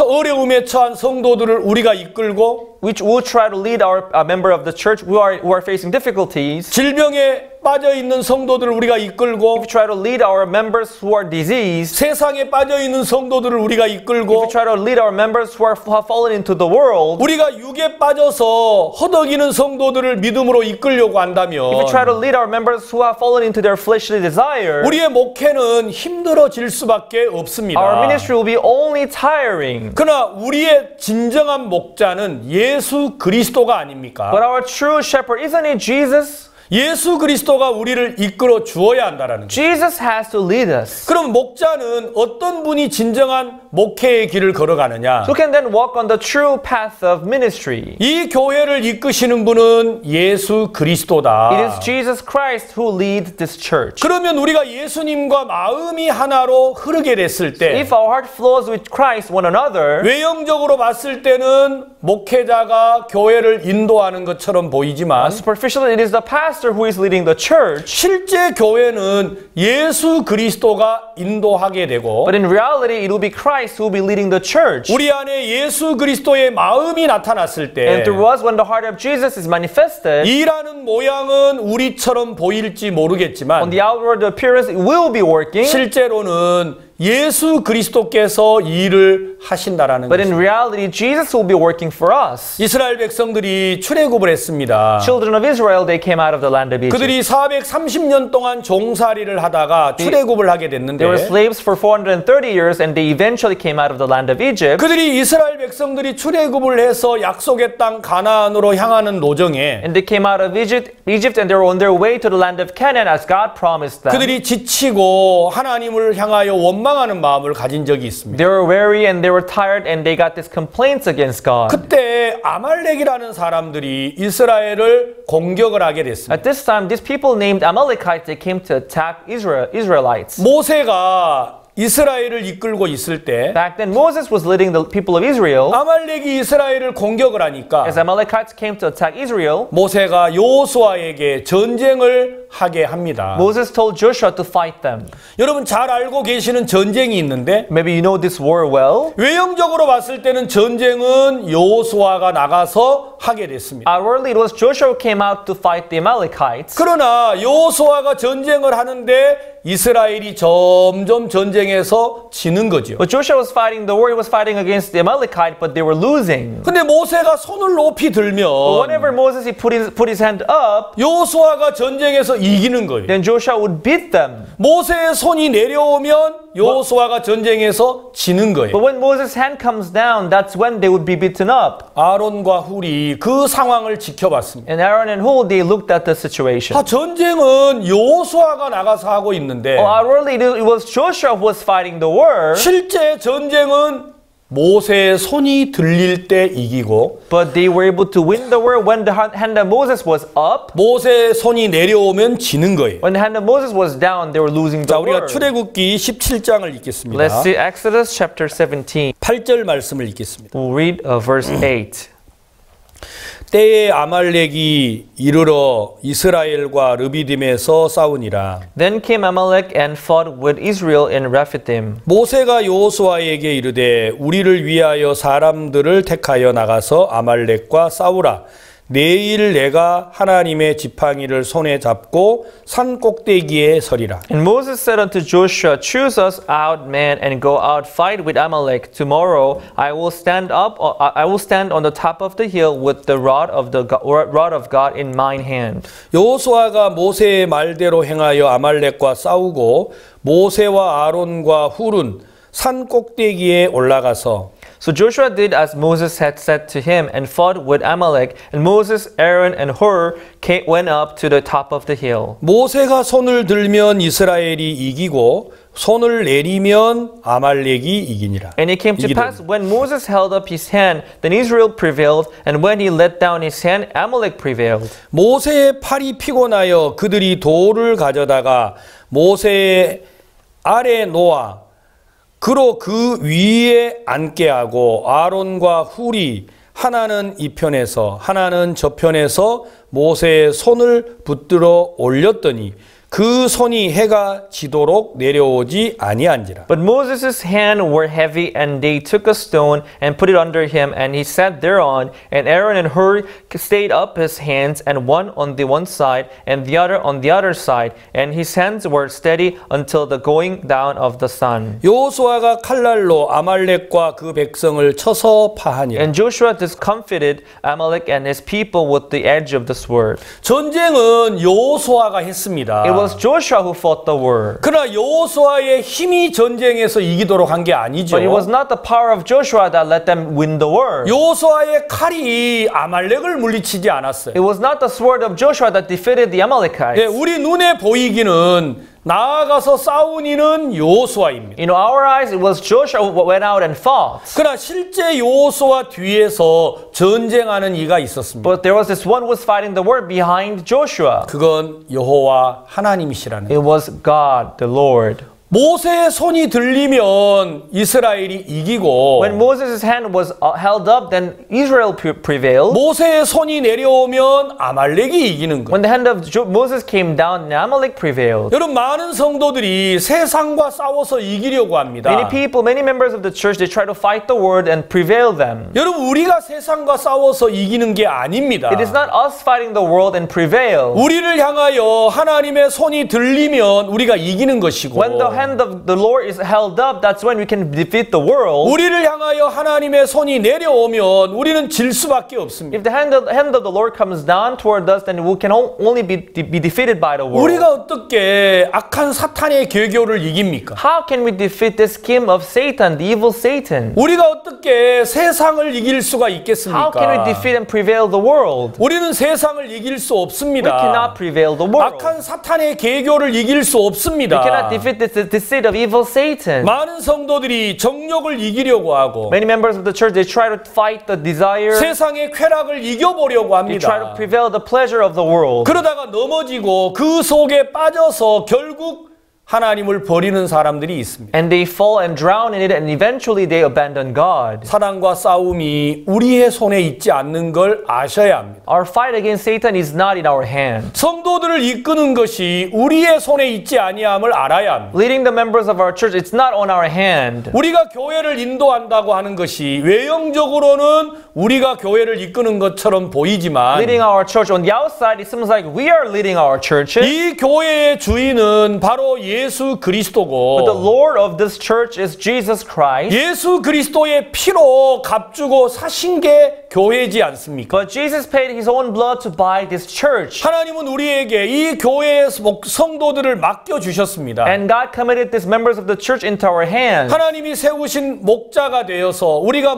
어려움에 처한 성도들을 우리가 이끌고 which will try to lead our member of the church who are facing difficulties, 질병에 빠져 있는 성도들을 우리가 이끌고 if we try to lead our members who are diseased, 세상에 빠져 있는 성도들을 우리가 if 이끌고 we try to lead our members who have fallen into the world, 우리가 육에 빠져서 허덕이는 성도들을 믿음으로 이끌려고 한다면 if we try to lead our members who have fallen into their fleshly desire, 우리의 목회는 힘들어질 수밖에 없습니다. our ministry will be only tiring. 그러나 우리의 진정한 목자는 예수 그리스도가 아닙니까? But our true shepherd, isn't it Jesus? 예수 그리스도가 우리를 이끌어 주어야 한다라는 거예요. Jesus has to lead us. 그럼 목자는 어떤 분이 진정한 목회의 길을 걸어가느냐? Who can then walk on the true path of ministry? 이 교회를 이끄시는 분은 예수 그리스도다. It is Jesus Christ who leads this church. 그러면 우리가 예수님과 마음이 하나로 흐르게 됐을 때 If our heart flows with Christ one another, 외형적으로 봤을 때는 목회자가 교회를 인도하는 것처럼 보이지만 superficially it is the pastor who is leading the church. 실제 교회는 예수 그리스도가 인도하게 되고 But in reality, it will be Christ who will be leading the church. 우리 안에 예수 그리스도의 마음이 나타났을 때 And through us, when the heart of Jesus is manifested, 일하는 모양은 우리처럼 보일지 on 모르겠지만 the outward appearance, it will be working. 실제로는 예수 그리스도께서 일을 하신다라는 But in 것입니다. reality, Jesus will be working for us. 이스라엘 백성들이 출애굽을 했습니다. Children of Israel, they came out of the land of Egypt. 그들이 430년 동안 종살이를 하다가 출애굽을 하게 됐는데 They were slaves for 430 years and they eventually came out of the land of Egypt. 그들이 이스라엘 백성들이 출애굽을 해서 약속의 땅 가나안으로 향하는 노정에 And they came out of Egypt and they were on their way to the land of Canaan as God promised them. 그들이 지치고 하나님을 향하여 원망하는 마음을 가진 적이 있습니다. They were weary and they were tired and they got these complaints against God. 그때 아말렉이라는 사람들이 이스라엘을 공격을 하게 됐습니다. At this time, these people named Amalekites, they came to attack Israelites. 모세가 이스라엘을 이끌고 있을 때 Back then, Moses was leading the people of Israel. 아말렉이 이스라엘을 공격을 하니까 As Amalekites came to attack Israel, 모세가 여호수아에게 전쟁을 하게 합니다. Moses told Joshua to fight them. 여러분 잘 알고 계시는 전쟁이 있는데 Maybe you know this war well. 외형적으로 봤을 때는 전쟁은 여호수아가 나가서 하게 됐습니다. Outwardly, it was Joshua who came out to fight the Amalekites. 그러나 여호수아가 전쟁을 하는데 이스라엘이 점점 전쟁에서 지는 거죠. But Joshua was fighting the war. He was fighting against the Amalekite, but they were losing. 근데 모세가 손을 높이 But 들면 whenever Moses he put his hand up, 여호수아가 전쟁에서 이기는 거예요. then Joshua would beat them. 모세의 손이 내려오면 여호수아가 전쟁에서 지는 거예요. But when Moses' hand comes down, that's when they would be beaten up. 아론과 훌이 그 상황을 지켜봤습니다. And Aaron and Hur, they looked at the situation. 전쟁은 여호수아가 나가서 하고 있는데 Outwardly, it was Joshua who was fighting the war. 실제 전쟁은 모세의 손이 들릴 때 이기고 But they were able to win the war when the hand of Moses was up. 모세의 손이 내려오면 지는 거예요. When the hand of Moses was down, they were losing the 자, 우리가 war. 출애굽기 17장을 읽겠습니다. Let's see Exodus chapter 17. 8절 말씀을 읽겠습니다. We'll read verse 8. 때에 아말렉이 이르러 이스라엘과 르비딤에서 싸우니라. Then came Amalek and fought with Israel in Rephidim. 모세가 여호수아에게 이르되 우리를 위하여 사람들을 택하여 나가서 아말렉과 싸우라. 내일 내가 하나님의 지팡이를 손에 잡고 산 꼭대기에 서리라. And Moses said unto Joshua, Choose us out men and go out fight with Amalek. Tomorrow I will stand on the top of the hill with the rod of God in mine hand. 여호수아가 모세의 말대로 행하여 아말렉과 싸우고 모세와 아론과 훌은 산 꼭대기에 올라가서 So Joshua did as Moses had said to him and fought with Amalek. And Moses, Aaron, and Hur went up to the top of the hill. 모세가 손을 들면 이스라엘이 이기고 손을 내리면 아말렉이 이기니라. And it came to pass when Moses held up his hand, then Israel prevailed, and when he let down his hand, Amalek prevailed. 모세의 팔이 피곤하여 그들이 돌을 가져다가 모세의 아래 놓아 그로 그 위에 앉게 하고 아론과 훌이 하나는 이 편에서 하나는 저 편에서 모세의 손을 붙들어 올렸더니 그 손이 해가 지도록 내려오지 아니한지라. But Moses' hands were heavy, and they took a stone and put it under him, and he sat thereon. And Aaron and Hur stayed up his hands, and one on the one side, and the other on the other side. And his hands were steady until the going down of the sun. 여호수아가 칼날로 아말렉과 그 백성을 쳐서 파하니라. And Joshua discomfited Amalek and his people with the edge of the sword. 전쟁은 여호수아가 했습니다. It was Joshua who fought the war. 그러나 여호수아의 힘이 전쟁에서 이기도록 한 게 아니죠. But it was not the power of Joshua that let them win the war. 여호수아의 칼이 아말렉을 물리치지 않았어요. It was not the sword of Joshua that defeated the Amalekites. 네, 우리 눈에 보이기는 나아가서 싸우니는 여호수아입니다. In our eyes, it was Joshua who went out and fought. 그러나 실제 여호수아 뒤에서 전쟁하는 이가 있었습니다. But there was this one who was fighting the war behind Joshua. 그건 여호와 하나님이시라는. It was God, the Lord. 모세의 손이 들리면 이스라엘이 이기고 When Moses' hand was held up, then Israel prevailed. 모세의 손이 내려오면 아말렉이 이기는 거예요. When the hand of Moses came down, Amalek prevailed. 여러분 많은 성도들이 세상과 싸워서 이기려고 합니다. Many people, many members of the church, they try to fight the word and prevail them. 여러분 우리가 세상과 싸워서 이기는 게 아닙니다. It is not us fighting the world and prevail. 우리를 향하여 하나님의 손이 들리면 우리가 이기는 것이고 When the hand of the Lord is held up, that's when we can defeat the world. 우리를 향하여 하나님의 손이 내려오면 우리는 질 수밖에 없습니다. If the hand of the Lord comes down toward us, then we can only be defeated by the world. 우리가 어떻게 악한 사탄의 계교를 이깁니까? How can we defeat the scheme of Satan, the evil Satan? 우리가 어떻게 세상을 이길 수가 있겠습니까? How can we defeat and prevail the world? 우리는 세상을 이길 수 We 없습니다. cannot prevail the world. 악한 사탄의 계교를 이길 수 We 없습니다. cannot defeat the deceit of evil Satan. 많은 성도들이 정욕을 이기려고 하고 Many members of the church, they try to fight the desire. 세상의 쾌락을 이겨보려고 They try to 합니다. prevail the pleasure of the world. 그러다가 넘어지고 그 속에 빠져서 결국 하나님을 버리는 사람들이 있습니다. And they fall and drown in it and eventually they abandon God. 사단과 싸움이 우리의 손에 있지 않는 걸 아셔야 합니다. Our fight against Satan is not in our hand. 성도들을 이끄는 것이 우리의 손에 있지 아니함을 알아야 합니다. Leading the members of our church, it's not on our hand. 우리가 교회를 인도한다고 하는 것이 외형적으로는 우리가 교회를 이끄는 것처럼 보이지만 Leading our church on the outside, it seems like we are leading our churches. 이 교회의 주인은 바로 예수 But the 그리스도고 Lord of this church is Jesus Christ. 예수 그리스도의 피로 값주고 사신 게 교회지 않습니까? But Jesus paid his own blood to buy this church. 하나님은 우리에게 이 교회의 성도들을 맡겨 주셨습니다. And God committed these members of the church into our hands. 하나님이 세우신 목자가 되어서 우리가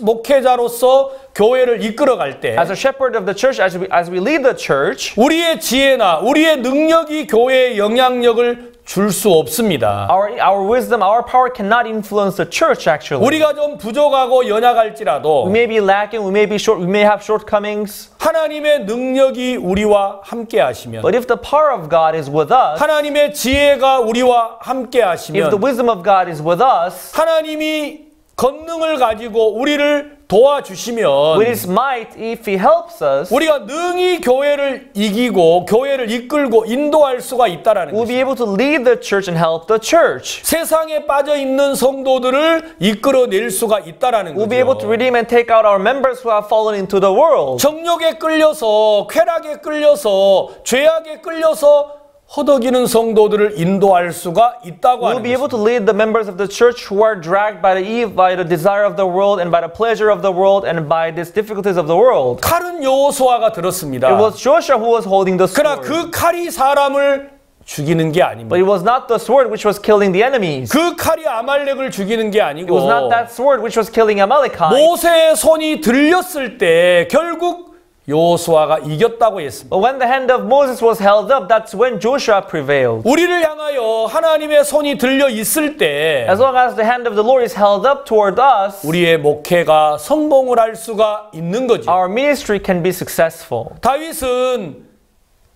목회자로서 교회를 이끌어갈 때 As a shepherd of the church, as we lead the church, 우리의 지혜나 우리의 능력이 교회에 영향력을 줄 수 없습니다. our wisdom, our power cannot influence the church actually. 우리가 좀 부족하고 연약할지라도 We may be lacking, we may be short, we may have shortcomings. 하나님의 능력이 우리와 함께 하시면 But if the power of God is with us, 하나님의 지혜가 우리와 함께 if the 하시면 wisdom of God is with us, 하나님이 권능을 가지고 우리를 도와주시면 with his might, if he helps us, 우리가 능히 교회를 이기고 교회를 이끌고 인도할 수가 있다라는 we'll be 것입니다. able to lead the church and help the church. 세상에 빠져 있는 성도들을 이끌어낼 수가 있다라는 We'll be able to 거죠. redeem and take out our members who have fallen into the world. 정욕에 끌려서 쾌락에 끌려서 죄악에 끌려서 허덕이는 성도들을 인도할 수가 있다고 We'll 하는 be able to 것입니다. lead the members of the church who are dragged by the desire of the world and by the pleasure of the world and by these difficulties of the world. 칼은 여호수아가 들었습니다. It was Joshua who was holding the 그러나 sword. 그 칼이 사람을 죽이는 게 But 아닙니다. it was not the sword which was killing the enemies. 그 칼이 아말렉을 죽이는 게 It was 아니고 not that sword which was killing Amalekite. 모세의 손이 들렸을 때 결국 여호수아가 이겼다고 했습니다. But when the hand of Moses was held up, that's when Joshua prevailed. 우리를 향하여 하나님의 손이 들려 있을 때 As long as the hand of the Lord is held up toward us, 우리의 목회가 성공을 할 수가 있는 거죠. our ministry can be successful. 다윗은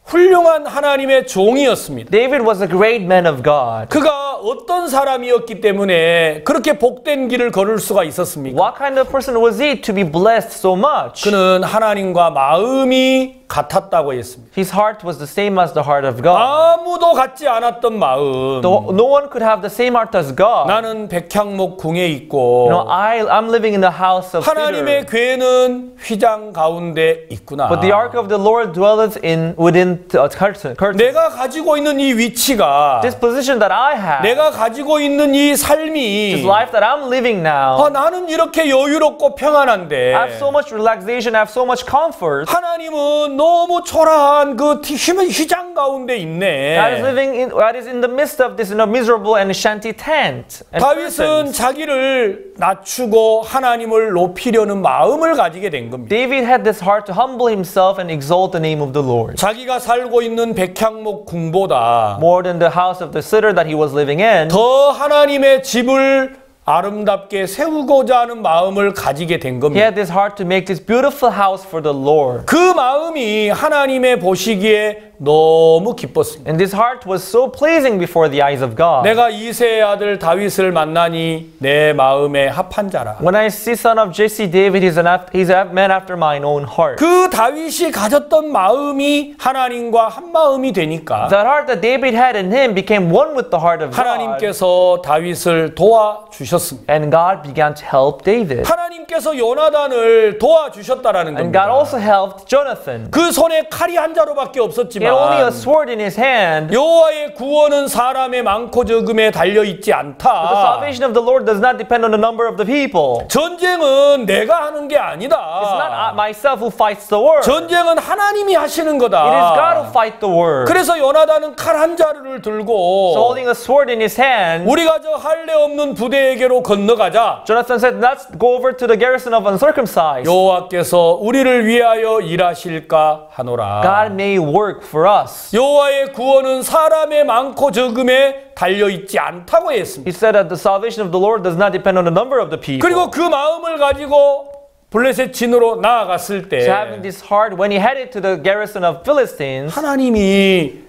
훌륭한 하나님의 종이었습니다. David was a great man of God. 그가 어떤 사람이었기 때문에 그렇게 복된 길을 걸을 수가 있었습니까? What kind of person was he to be blessed so much? 그는 하나님과 마음이 같았다고 했습니다. His heart was the same as the heart of God. 아무도 같지 않았던 마음. No one could have the same heart as God. 나는 백향목 궁에 있고 I'm living in the house of cedar. 하나님의 궤는 휘장 가운데 있구나. But the ark of the Lord dwelleth within a curtain. 내가 가지고 있는 이 위치가 This position that I have, 내가 가지고 있는 이 삶이 this life that I'm living now, 나는 이렇게 여유롭고 평안한데 I have so much relaxation, I have so much comfort. 하나님은 너무 초라한 그 휘장 가운데 있네. That is in the midst of this miserable and shanty tent. And 다윗은 자기를 낮추고 하나님을 높이려는 마음을 가지게 된 겁니다. David had this heart to humble himself and exalt the name of the Lord. 자기가 살고 있는 백향목 궁보다 More than the house of the cedar that he was living in, 더 하나님의 집을 아름답게 세우고자 하는 마음을 가지게 된 he 겁니다. had this heart to make this beautiful house for the Lord. 그 마음이 하나님의 보시기에 너무 기뻤습니다. And this heart was so pleasing before the eyes of God. 내가 이새의 아들 다윗을 만나니 내 마음에 합한 자라. When I see son of Jesse, David, he's a man after mine own heart. 그 다윗이 가졌던 마음이 하나님과 한 마음이 되니까 That heart that David had in him became one with the heart of God. 하나님께서 다윗을 도와주셨습니다. And God began to help David. 하나님께서 요나단을 도와주셨다라는 And God 겁니다. also helped Jonathan. 그 손에 칼이 한 자루밖에 He had only a 없었지만 sword in his hand. 여호와의 구원은 사람의 많고 적음에 달려 있지 The 않다. salvation of the Lord does not depend on the number of the people. 전쟁은 내가 하는 게 It's not 아니다. myself who fights the war. It 전쟁은 하나님이 하시는 is God 거다. who fights the war. 그래서 요나단은 칼 한 자루를 So 들고 holding a sword in his hand, 우리가 저 할례 없는 부대에게로 건너가자. Jonathan said, let's go over to the garrison of uncircumcised. 여호와께서 우리를 위하여 일하실까 하노라. God may work for us. 여호와의 구원은 사람의 많고 적음에 달려 있지 않다고 했습니다. He said that the salvation of the Lord does not depend on the number of the people. 그리고 그 마음을 가지고 블레셋 진으로 나아갔을 때 So having this heart, when he headed to the garrison of Philistines, 하나님이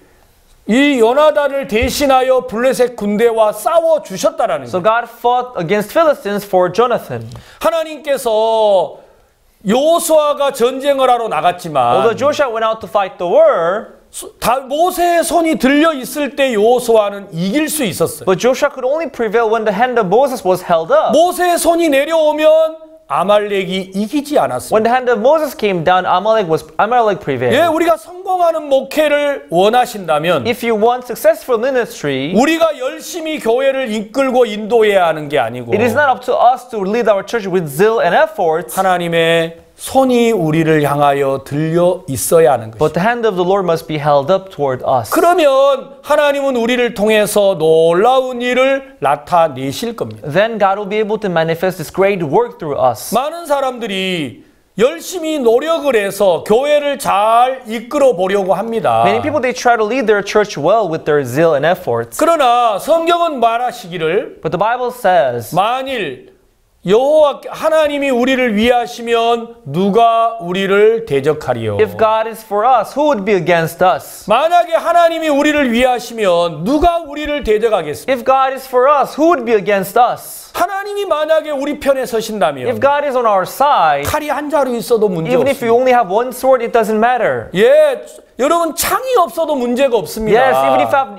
이 요나단을 대신하여 블레셋 군대와 싸워 주셨다라는 So 거예요. God fought against Philistines for Jonathan. 하나님께서 여호수아가 전쟁을 하러 나갔지만 Although Joshua went out to fight the war, 모세의 손이 들려 있을 때 여호수아는 이길 수 있었어요. but Joshua could only prevail when the hand of Moses was held up. 모세의 손이 내려오면 아말렉이 이기지 않았어요. When the hand of Moses came down, Amalek prevailed. 예, 우리가 성공하는 목회를 원하신다면 If you want successful ministry, 우리가 열심히 교회를 이끌고 인도해야 하는 게 아니고 it is not up to us to lead our church with zeal and efforts, 하나님의 손이 우리를 향하여 들려 있어야 하는 것이죠. but the hand of the Lord must be held up toward us. 그러면 하나님은 우리를 통해서 놀라운 일을 나타내실 겁니다. Then God will be able to manifest this great work through us. 많은 사람들이 열심히 노력을 해서 교회를 잘 이끌어 보려고 합니다. Many people, they try to lead their church well with their zeal and efforts. 그러나 성경은 말하시기를 But the Bible says, 만일 여호와 하나님이 우리를 위하시면 누가 우리를 대적하리요? if God is for us, who would be against us? 만약에 하나님이 우리를 위하시면 누가 우리를 대적하겠습니까? If God is for us, who would be against us? 하나님이 만약에 우리 편에 If 서신다면 God is on our side, 칼이 한 자루 있어도 문제 even if we 없습니다. only have one sword, it doesn't matter. 예, 여러분 창이 없어도 문제가 없습니다. Yes,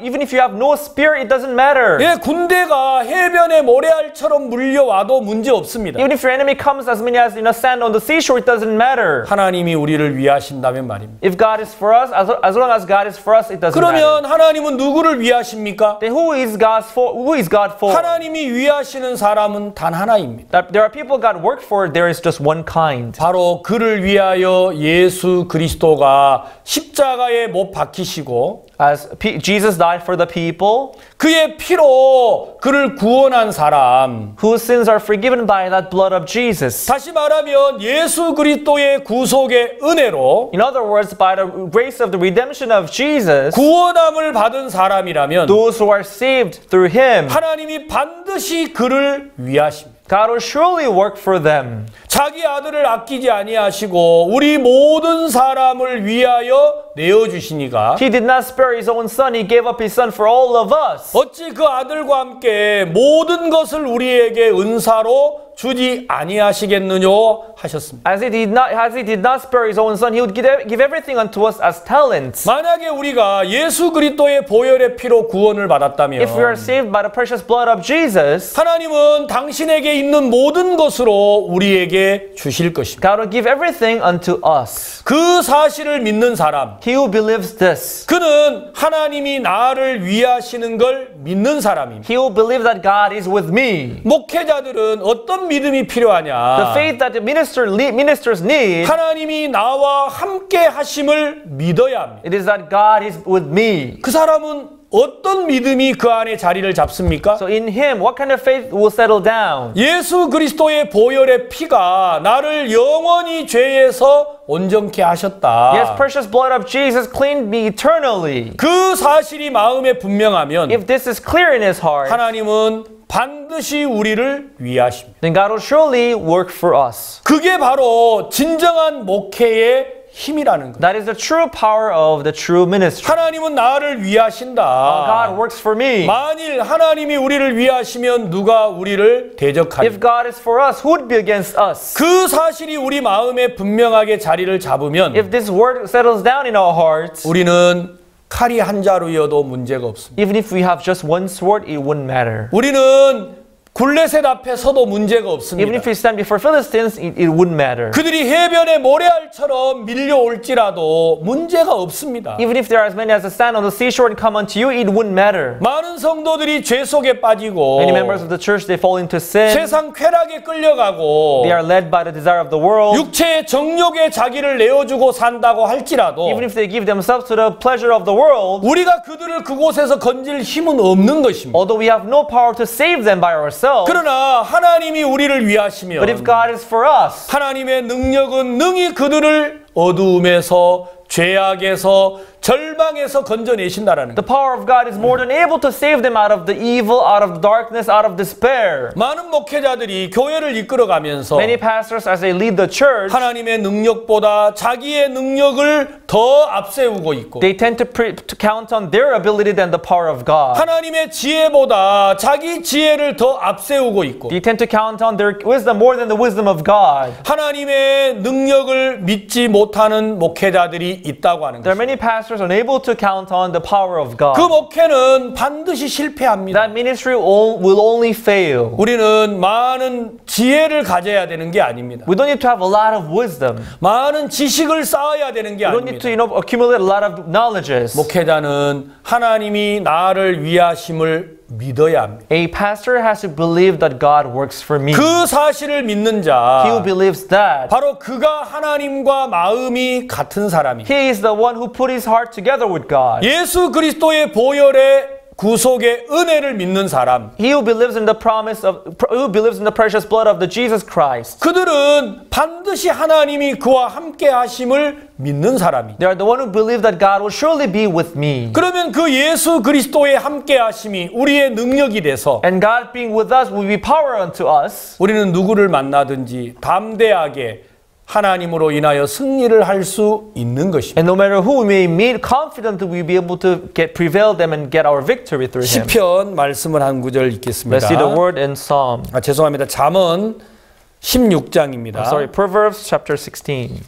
even if you have no spear, it doesn't matter. 예, 군대가 해변에 모래알처럼 물려와도 문제 없습니다. Even if your enemy comes as many as sand on the seashore, it doesn't matter. 하나님이 우리를 위하신다면 말입니다. If God is for us, as long as God is for us, it doesn't matter. 그러면 하나님은 누구를 위하십니까? Then who is God for? 하나님이 위하시는 사람은 단 하나입니다. That there are people God work for, there is just one kind. 바로 그를 위하여 예수 그리스도가 십자가에 못 박히시고 As Jesus died for the people, 그의 피로 그를 구원한 사람, whose sins are forgiven by that blood of Jesus. 다시 말하면 예수 그리스도의 구속의 은혜로 In other words, by the grace of the redemption of Jesus, 구원함을 받은 사람이라면 those who are saved through Him, 하나님이 반드시 그를 위하십니다. God will surely work for them. 자기 아들을 아끼지 아니하시고 우리 모든 사람을 위하여 내어주시니가 He did not spare His own Son, He gave up His Son for all of us. 어찌 그 아들과 함께 모든 것을 우리에게 은사로 주지 아니하시겠느뇨 하셨습니다. As He did not spare His own Son, He would give everything unto us as talents. 만약에 우리가 예수 그리스도의 보혈의 피로 구원을 받았다면 If we are saved by the precious blood of Jesus, 하나님은 당신에게 있는 모든 것으로 우리에게 주실 것입니다. God will give everything unto us. 그 사실을 믿는 사람, He who believes this, 그는 하나님이 나를 위하시는 걸 믿는 사람입니다. he will believe that God is with me. 목회자들은 어떤 믿음이 The 필요하냐? faith that the ministers need, 하나님이 나와 함께 하심을 믿어야 합니다. it is that God is with me. 그 사람은 어떤 믿음이 그 안에 자리를 잡습니까? So in Him, what kind of faith will settle down? 예수 그리스도의 보혈의 피가 나를 영원히 죄에서 온전케 하셨다. Yes, precious blood of Jesus cleaned me eternally. 그 사실이 마음에 분명하면 If this is clear in his heart, 하나님은 반드시 우리를 위하십니다. then God will surely work for us. 그게 바로 진정한 목회의 힘이라는 거예요. That is the true power of the true ministry. 하나님은 나를 위하신다. God works for me. 만일 하나님이 우리를 위하시면 누가 우리를 대적하리? If God is for us, who would be against us? 그 사실이 우리 마음에 분명하게 자리를 잡으면 If this word settles down in our hearts, 우리는 칼이 한 자루여도 문제가 없습니다. even if we have just one sword, it wouldn't matter. 우리는 블레셋 앞에 서도 문제가 Even 없습니다. if we stand before Philistines, it wouldn't matter. 그들이 해변에 모래알처럼 밀려올지라도 문제가 없습니다. Even if there are as many as the sand on the seashore and come unto you, it wouldn't matter. 많은 성도들이 죄 속에 빠지고 Many members of the church, they fall into sin. 세상 쾌락에 끌려가고 They are led by the desire of the world. 육체의 정욕에 자기를 내어주고 산다고 할지라도 Even if they give themselves to the pleasure of the world, 우리가 그들을 그곳에서 건질 힘은 없는 것입니다. although we have no power to save them by ourselves, 그러나 하나님이 우리를 위하시면 but if God is for us, 하나님의 능력은 능히 그들을 어두움에서 죄악에서 절망에서 건져내신다라는 The 거예요. power of God is more than able to save them out of the evil, out of the darkness, out of despair. 많은 목회자들이 교회를 이끌어가면서 Many pastors, as they lead the church, 하나님의 능력보다 자기의 능력을 더 앞세우고 있고 they tend to count on their ability than the power of God. 하나님의 지혜보다 자기 지혜를 더 앞세우고 있고 They tend to count on their wisdom more than the wisdom of God. 하나님의 능력을 믿지 못하는 목회자들이 있다고 하는 There are 거예요. many pastors unable to count on the power of God. 그 목회는 반드시 실패합니다. That ministry will only fail. 우리는 많은 지혜를 가져야 되는 게 아닙니다. We don't need to have a lot of wisdom. 많은 지식을 쌓아야 되는 게 We don't need 아닙니다. to, accumulate a lot of knowledges. 목회자는 하나님이 나를 위하심을 믿어야 합니다. A pastor has to believe that God works for me. 그 사실을 믿는 He who 자 believes that, 바로 그가 하나님과 마음이 같은 사람입니다. he is the one who put his heart together with God. 예수 그리스도의 보혈의 구속의 은혜를 믿는 사람 He who believes in the promise of, who believes in the precious blood of the Jesus Christ. 그들은 반드시 하나님이 그와 함께 하심을 믿는 사람이죠. They are the one who believe that God will surely be with me. 그러면 그 예수 그리스도의 함께 하심이 우리의 능력이 돼서 And God being with us will be power unto us. 우리는 누구를 만나든지 담대하게 하나님으로 인하여 승리를 할 수 있는 것입니다. And no matter who we may meet, confidently we'll be able to prevail them and get our victory through Him. 시편 말씀을 한 구절 읽겠습니다. Let's see the word in Psalm. 죄송합니다. 잠언 16장입니다. Proverbs chapter 16.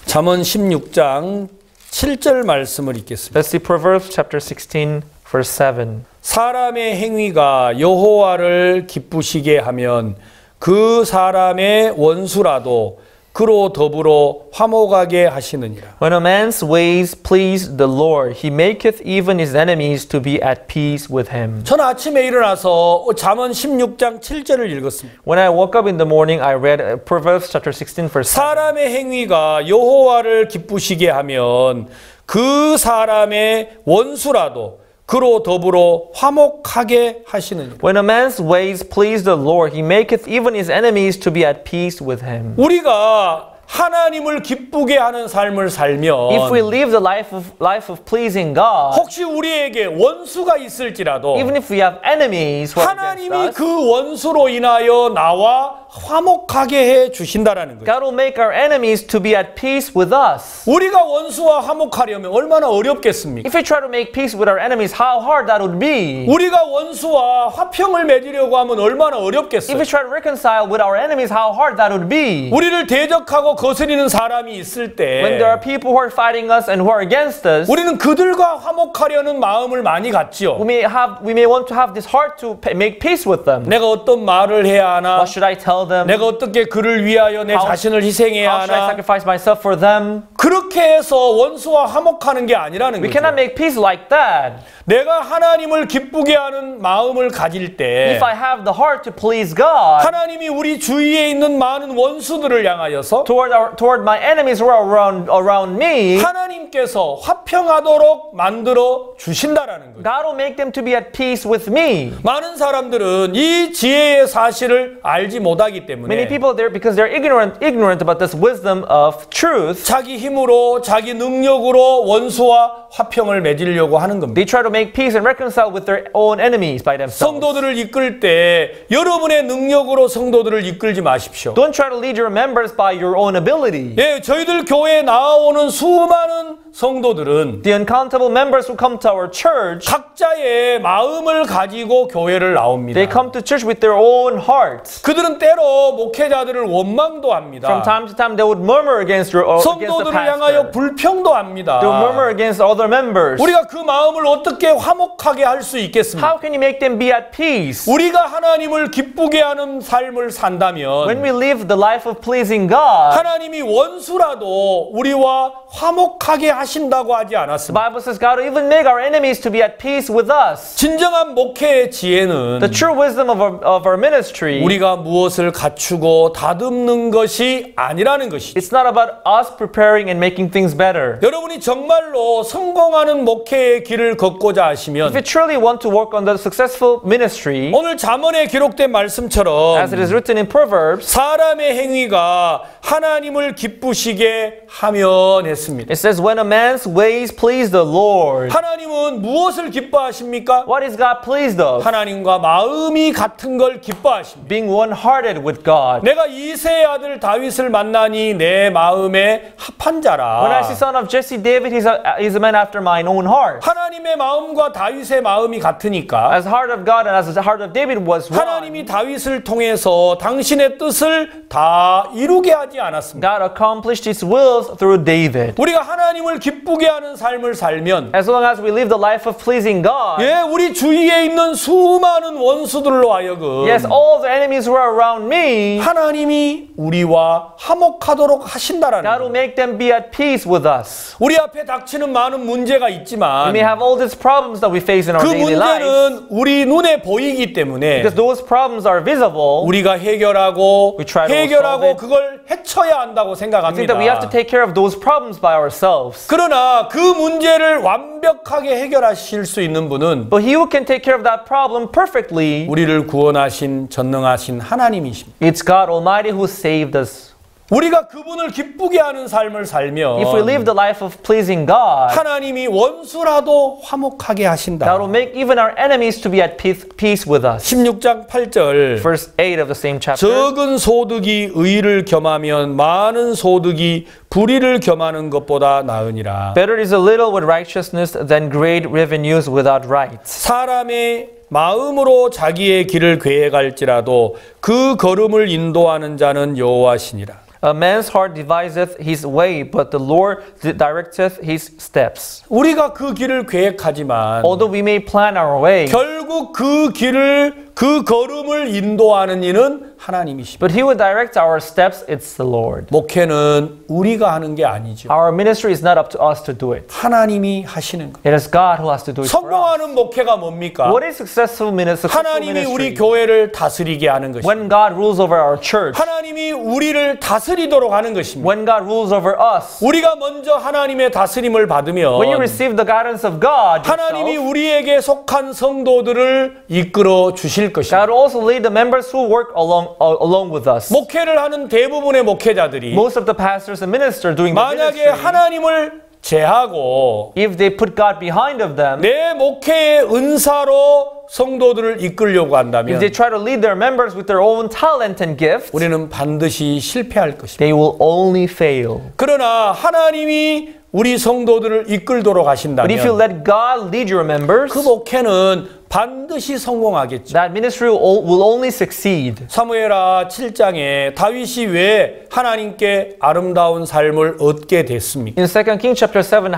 잠언 16장 7절 말씀을 읽겠습니다. Let's see Proverbs chapter 16 verse 7. 사람의 행위가 여호와를 기쁘시게 하면 그 사람의 원수라도 그로 더불어 화목하게 하시느니라. When a man's ways please the Lord, he maketh even his enemies to be at peace with him. 저는 아침에 일어나서 잠언 16장 7절을 읽었습니다. When I woke up in the morning, I read Proverbs chapter 16 verse 7. 사람의 행위가 여호와를 기쁘시게 하면 그 사람의 원수라도 그로 더불어 화목하게 하시느니라. When a man's ways please the Lord, he maketh even his enemies to be at peace with him. 우리가 하나님을 기쁘게 하는 삶을 살면 If we live the life of pleasing God, 혹시 우리에게 원수가 있을지라도 even if we have enemies who are against 하나님이 us, 그 원수로 인하여 나와 화목하게 해 주신다라는 거예요. God will make our enemies to be at peace with us. 우리가 원수와 화목하려면 얼마나 어렵겠습니까? If we try to make peace with our enemies, how hard that would be. 우리가 원수와 화평을 맺으려고 하면 얼마나 If 어렵겠어요? we try to reconcile with our enemies, how hard that would be. 우리를 대적하고 거스리는 사람이 있을 When there are 때 people who are fighting us and who are against us, 우리는 그들과 화목하려는 마음을 많이 갖지요. we may want to have this heart to make peace with them. 내가 어떤 말을 해야 하나? What should I tell them? 내가 어떻게 그를 위하여 내 자신을 희생해야 How should I 하나? sacrifice myself for them? 그렇게 해서 원수와 화목하는 게 아니라는 We 거죠. cannot make peace like that. 내가 하나님을 기쁘게 하는 마음을 가질 때 If I have the heart to please God 하나님이 우리 주위에 있는 많은 원수들을 향하여서 toward my enemies who are around me, 하나님께서 화평하도록 만들어 주신다라는 거예요. God will make them to be at peace with me. 많은 사람들은 이 지혜의 사실을 알지 못하기 Many 때문에 people there, because they're ignorant about this wisdom of truth, 자기 힘으로 자기 능력으로 원수와 화평을 맺으려고 하는 겁니다. they try to make peace and reconcile with their own enemies by themselves. 성도들을 이끌 때 여러분의 능력으로 성도들을 이끌지 마십시오. Don't try to lead your members by your own ability. 예, 저희들 교회에 나오는 수많은 성도들은 The uncountable members who come to our church, 각자의 마음을 가지고 교회를 나옵니다. they come to church with their own hearts. 그들은 때로 목회자들을 원망도 합니다. From time to time, they would murmur against the 성도들을 향하여 pastor. 불평도 합니다. They would murmur against other members. 우리가 그 마음을 어떻게 화목하게 할 수 있겠습니까? How can you make them be at peace? 우리가 하나님을 기쁘게 하는 삶을 산다면 When we live the life of pleasing God, 하나님이 원수라도 우리와 화목하게 하신다고 하지 the 않았습니다. Bible says God will even make our enemies to be at peace with us. 진정한 목회의 지혜는 The true wisdom of our ministry, 우리가 무엇을 갖추고 다듬는 것이 아니라는 것이죠. it's not about us preparing and making things better. 여러분이 정말로 성공하는 목회의 길을 걷고자 하시면 If you truly want to work on the successful ministry, 오늘 잠언에 기록된 말씀처럼 as it is written in Proverbs, 사람의 행위가 하나님을 기쁘시게 하면 했습니다. It says, when a man's ways please the Lord. 하나님은 무엇을 기뻐하십니까? What is God pleased of? 하나님과 마음이 같은 걸 기뻐하십니다. Being one-hearted with God. 내가 이새의 아들 다윗을 만나니 내 마음에 합한 자라. When I see son of Jesse, David, he's a man after mine own heart. 하나님의 마음과 다윗의 마음이 같으니까 As the heart of God and as the heart of David was one. 하나님이 다윗을 통해서 당신의 뜻을 다 이루게 하지 않았습니다. God accomplished His wills through David. 우리가 하나님을 기쁘게 하는 삶을 살면 As long as we live the life of pleasing God, 예, 우리 주위에 있는 수많은 원수들로 하여금 yes, all the enemies who are around me, 하나님이 우리와 화목하도록 하신다라는 God will 거예요. make them be at peace with us. 우리 앞에 닥치는 많은 문제가 We 있지만 may have all these problems that we face in our 그 daily lives, 문제는 우리 눈에 보이기 때문에 because those problems are visible. 우리가 해결하고 We try to solve it. 그걸 헤쳐야 한다고 I think that we have to 생각합니다. take care of those problems by ourselves. 그러나 그 문제를 완벽하게 해결하실 수 있는 분은 But He who can take care of that problem perfectly, 우리를 구원하신 전능하신 하나님이십니다. it's God Almighty who saved us. 우리가 그분을 기쁘게 하는 삶을 살면 If we live the life of pleasing God, 하나님이 원수라도 화목하게 God 하신다. will make even our enemies to be at peace with us. 16장 8절 Verse 8 of the same chapter. 적은 소득이 의를 겸하면 많은 소득이 불의를 겸하는 것보다 나으니라. Better is a little with righteousness than great revenues without rights. 사람의 마음으로 자기의 길을 계획할지라도 그 걸음을 인도하는 자는 여호와시니라. A man's heart deviseth his way, but the Lord directeth his steps. 우리가 그 길을 계획하지만 Although we may plan our way, 결국 그 걸음을 인도하는 이는 하나님이십니다. but He will direct our steps, it's the Lord. 목회는 우리가 하는 게 아니죠. Our ministry is not up to us to do it. 하나님이 하시는 거. It is God who has to do it for us. 성공하는 목회가 뭡니까? What is successful ministry? 하나님이 우리 교회를 다스리게 하는 것입니다. When God rules over our church, 하나님이 우리를 다스리도록 하는 것입니다. when God rules over us, 우리가 먼저 하나님의 다스림을 받으면 when you receive the guidance of God, 하나님이 yourself, 우리에게 속한 성도들을 이끌어 주실 것입니다. God will also lead the members who work along with us. 목회를 하는 대부분의 목회자들이 Most of the pastors and ministers doing the 만약에 ministry, 하나님을 제하고 if they put God behind of them, 내 목회의 은사로 성도들을 이끌려고 if 한다면 they try to lead their members with their own talent and gift, 우리는 반드시 실패할 것입니다. they will only fail. 그러나 하나님이 우리 성도들을 이끌도록 But if you 하신다면 let God lead your members, 그 목회는 반드시 성공하겠죠. that ministry will only succeed. 사무엘하 7장에 다윗이 왜 하나님께 아름다운 삶을 얻게 됐습니까? In 2 Kings chapter 7,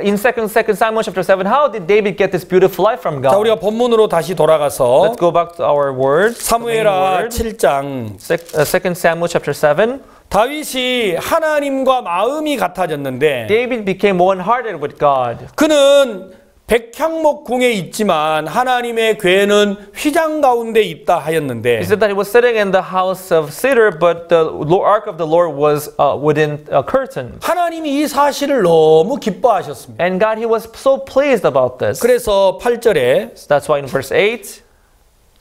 in 2 Samuel chapter 7, how did David get this beautiful life from 자, God? 우리가 본문으로 다시 돌아가서 Let's go back to our word. 사무엘하 7장 2 Samuel chapter 7. 다윗이 하나님과 마음이 같아졌는데 David became one-hearted with God. 그는 백향목궁에 있지만 하나님의 궤는 휘장 가운데 있다 하였는데 He said that he was sitting in the house of cedar, but the ark of the Lord was within a curtain. 하나님이 이 사실을 너무 기뻐하셨습니다. And God, He was so pleased about this. 그래서 8절에 So that's why in verse 8,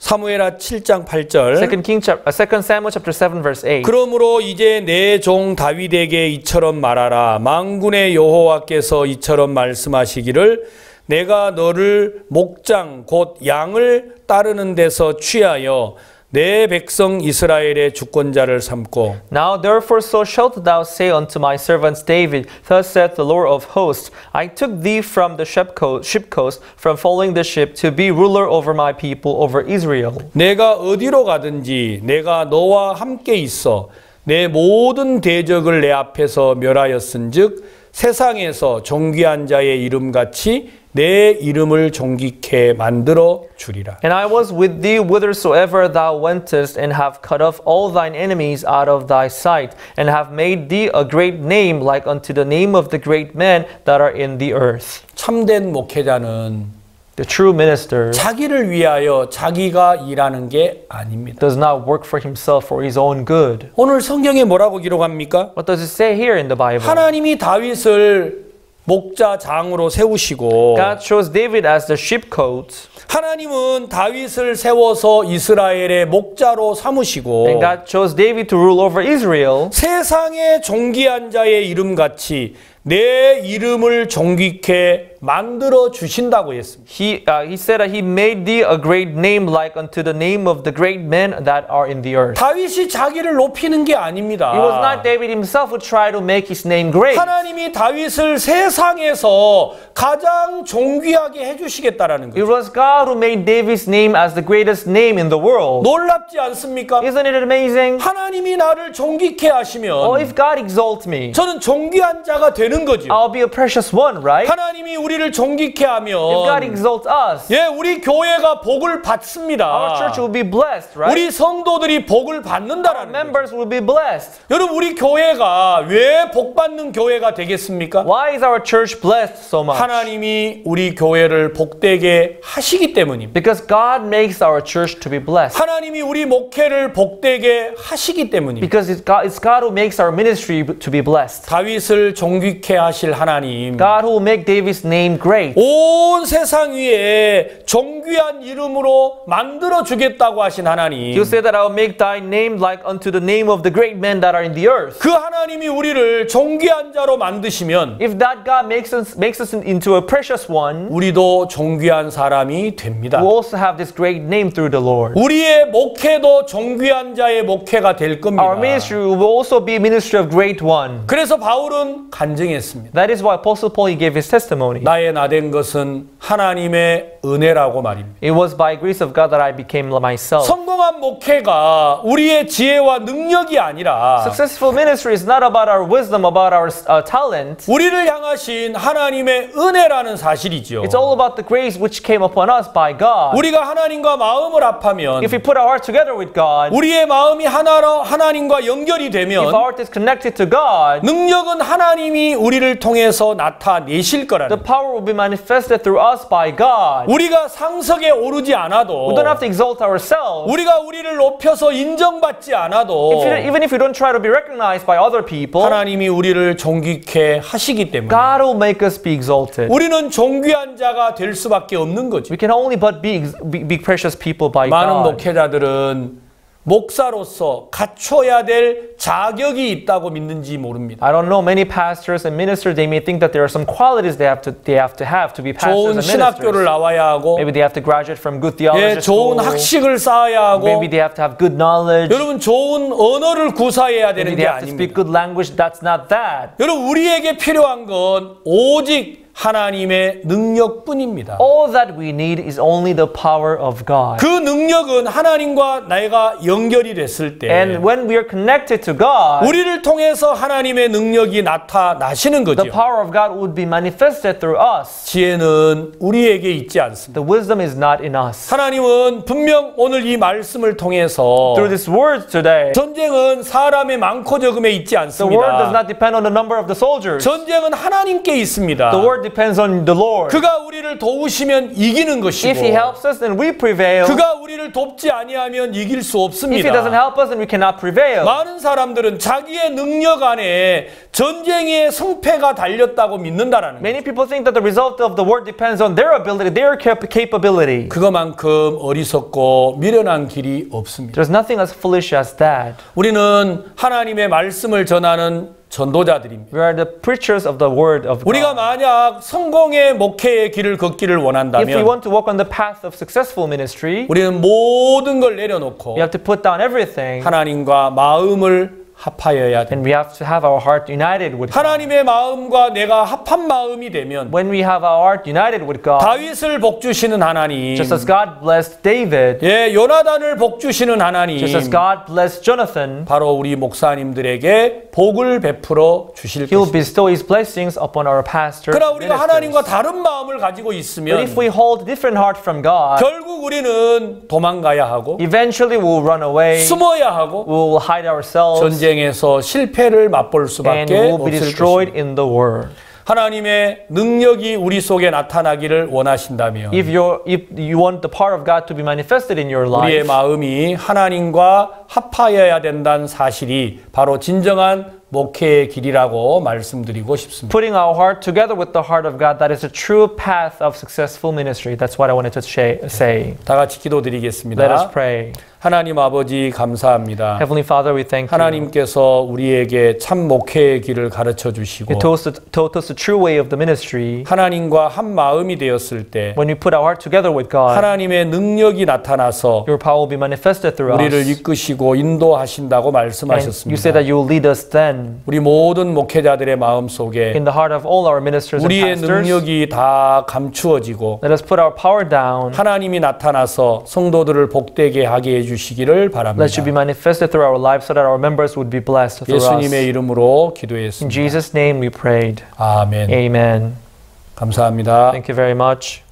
사무엘하 7장 8절 2 Samuel chapter 7 verse 8. 그러므로 이제 내 종 다윗에게 이처럼 말하라. 만군의 여호와께서 이처럼 말씀하시기를 내가 너를 목장 곧 양을 따르는 데서 취하여 내 백성 이스라엘의 주권자를 삼고 Now therefore so shalt thou say unto my servant David, Thus saith the Lord of hosts, I took thee from the ship coast, from following the ship, to be ruler over my people, over Israel. 내가 어디로 가든지 내가 너와 함께 있어 내 모든 대적을 내 앞에서 멸하였은즉 세상에서 존귀한 자의 이름같이 내 이름을 존귀케 만들어 주리라. And I was with thee whithersoever thou wentest, and have cut off all thine enemies out of thy sight, and have made thee a great name like unto the name of the great men that are in the earth. 참된 목회자는 The true minister 자기를 위하여 자기가 일하는 게 아닙니다. does not work for himself for his own good. 오늘 성경에 뭐라고 기록합니까? What does it say here in the Bible? 하나님이 다윗을 목자장으로 세우시고 God chose David as the sheepcoat. 하나님은 다윗을 세워서 이스라엘의 목자로 삼으시고 And God chose David to rule over Israel. 세상의 존귀한 자의 이름같이 내 이름을 존귀케 만들어 주신다고 했습니다. He said that he made thee a great name like unto the name of the great men that are in the earth. 다윗이 자기를 높이는 게 아닙니다. It was not David himself who tried to make his name great. 하나님이 다윗을 세상에서 가장 존귀하게 해주시겠다라는 It 거죠. was God who made David's name as the greatest name in the world. 놀랍지 않습니까? Isn't it amazing? 하나님이 나를 존귀케 Oh, 하시면 if God exalts me, 저는 존귀한 자가 되는 거죠. I'll be a precious one, right? 하나님이 우리를 존귀케 If God 하면 exalts us, 예, 우리 교회가 복을 받습니다. our church will be blessed, right? 우리 성도들이 복을 받는다라는 거죠. Members will be blessed. 여러분, 우리 교회가 왜 복 받는 교회가 되겠습니까? Why is our church blessed so much? 하나님이 우리 교회를 복되게 하시기 때문입니다. Because God makes our church to be blessed. 하나님이 우리 목회를 복되게 하시기 때문입니다. Because it's God who makes our ministry to be blessed. 다윗을 존귀케 하실 하나님, God who will make David's name great. 온 세상 위에 존귀한 이름으로 만들어 주겠다고 하신 하나님, You say that I will make thy name like unto the name of the great men that are in the earth. 그 하나님이 우리를 존귀한 자로 만드시면 If that God makes us into a precious one, 우리도 존귀한 사람이 됩니다. we also have this great name through the Lord. 우리의 목회도 존귀한 자의 목회가 될 겁니다. Our ministry will also be a ministry of great one. 그래서 바울은 간증했습니다. That is why Apostle Paul he gave his testimony. 나의 나된 것은 하나님의 은혜라고 말입니다. It was by grace of God that I became myself. 성공한 목회가 우리의 지혜와 능력이 아니라 Successful ministry is not about our wisdom, about our talent. 우리를 향하신 하나님의 은혜라는 사실이죠. It's all about the grace which came upon us by God. 우리가 하나님과 마음을 합하면, If we put our heart together with God, 우리의 마음이 하나로 하나님과 연결이 if 되면 our heart is connected to God, 능력은 하나님이 우리를 통해서 나타내실 거라는 the power will be manifested through us by God. 우리가 상석에 오르지 않아도, We don't have to exalt ourselves. 우리가 우리를 높여서 인정받지 않아도 Even if we don't try to be recognized by other people, 하나님이 우리를 존귀케 하시기 때문에 God will make us be exalted. 우리는 존귀한 자가 될 수밖에 없는 거죠. We can only but be precious people by 많은 God. 목회자들은 목사로서 갖춰야 될 자격이 있다고 믿는지 모릅니다. I don't know many pastors and ministers. They may think that there are some qualities they have to be pastors 좋은 and 신학교를 ministers. 나와야 하고, Maybe they have to graduate from good 예, theology 좋은 school. 학식을 쌓아야 하고, Maybe they have to have good knowledge. 여러분 좋은 언어를 구사해야 되는 Maybe 게 they have to speak 아닙니다. good language. That's not that. 여러분, 우리에게 필요한 건 오직 하나님의 능력뿐입니다. All that we need is only the power of God. 그 능력은 하나님과 내가 연결이 됐을 때 And when we are connected to God, 우리를 통해서 하나님의 능력이 나타나시는 the 거죠. power of God would be manifested through us. 지혜는 우리에게 있지 않습니다. The wisdom is not in us. 하나님은 분명 오늘 이 말씀을 통해서 Through this word today, 전쟁은 사람의 많고 적음에 있지 the word does 않습니다. not depend on the number of the soldiers. 전쟁은 하나님께 있습니다. The word depends on the Lord. 그가 우리를 도우시면 이기는 것이고, If He helps us, then we prevail. 그가 우리를 돕지 아니하면 이길 수 If He doesn't 없습니다. help us, then we cannot prevail. 많은 사람들은 자기의 능력 안에 전쟁의 승패가 달렸다고 믿는다라는 거예요. Many people think that the result of the word depends on their ability, their capability. 그것만큼 어리석고 미련한 길이 없습니다. There's nothing as foolish as that. 우리는 하나님의 말씀을 전하는 전도자들입니다. We are the preachers of the word of 우리가 God. 만약 성공의 목회의 길을 걷기를 If we 원한다면 want to walk on the path of successful ministry, 우리는 모든 걸 내려놓고 we have to put down everything 하나님과 마음을 합하여야 됩니다. and we have to have our heart united with God. 하나님의 마음과 내가 합한 마음이 되면 When we have our heart united with God, 다윗을 복주시는 하나님, just as God blessed David, 예, 요나단을 복주시는 하나님, just as God blessed Jonathan, 바로 우리 목사님들에게 복을 베풀어 주실 He will 것입니다. bestow His blessings upon our pastors. 그러나 and 우리가 하나님과 ministers. 다른 마음을 가지고 But 있으면 if we hold different heart from God, 결국 우리는 도망가야 하고 eventually we will run away, 숨어야 하고 we will hide ourselves, 전쟁에서 실패를 맛볼 and 수밖에 we will be 없을 destroyed 것입니다. in the world. 하나님의 능력이 우리 속에 나타나기를 원하신다면 If you want the power of God to be manifested in your 우리의 life, 마음이 하나님과 합하여야 된다는 사실이 바로 진정한 목회의 길이라고 말씀드리고 싶습니다. Putting our heart together with the heart of God, that is a true path of successful ministry. That's what I wanted to say. 다 같이 기도드리겠습니다. Let us pray. 하나님 아버지 감사합니다. Heavenly Father, we thank you. 하나님께서 우리에게 참 목회의 길을 가르쳐 주시고 You taught us the true way of the ministry. 하나님과 한 마음이 되었을 때 When we put our heart together with God, 하나님의 능력이 나타나서 your power will be manifested through 우리를 us. 이끄시고 인도하신다고 And you say 말씀하셨습니다. that you will lead us then. 우리 모든 목회자들의 마음속에 In the heart of all our ministers and 우리의 pastors, 능력이 다 감추어지고 let us put our power down. 하나님이 나타나서 성도들을 복되게 하게 해주시기를 바랍니다. Let you be manifested through our lives so that our members would be blessed through us. 예수님의 이름으로 In 기도했습니다. Jesus' name we prayed. 아멘. Amen. 감사합니다. Thank you very much.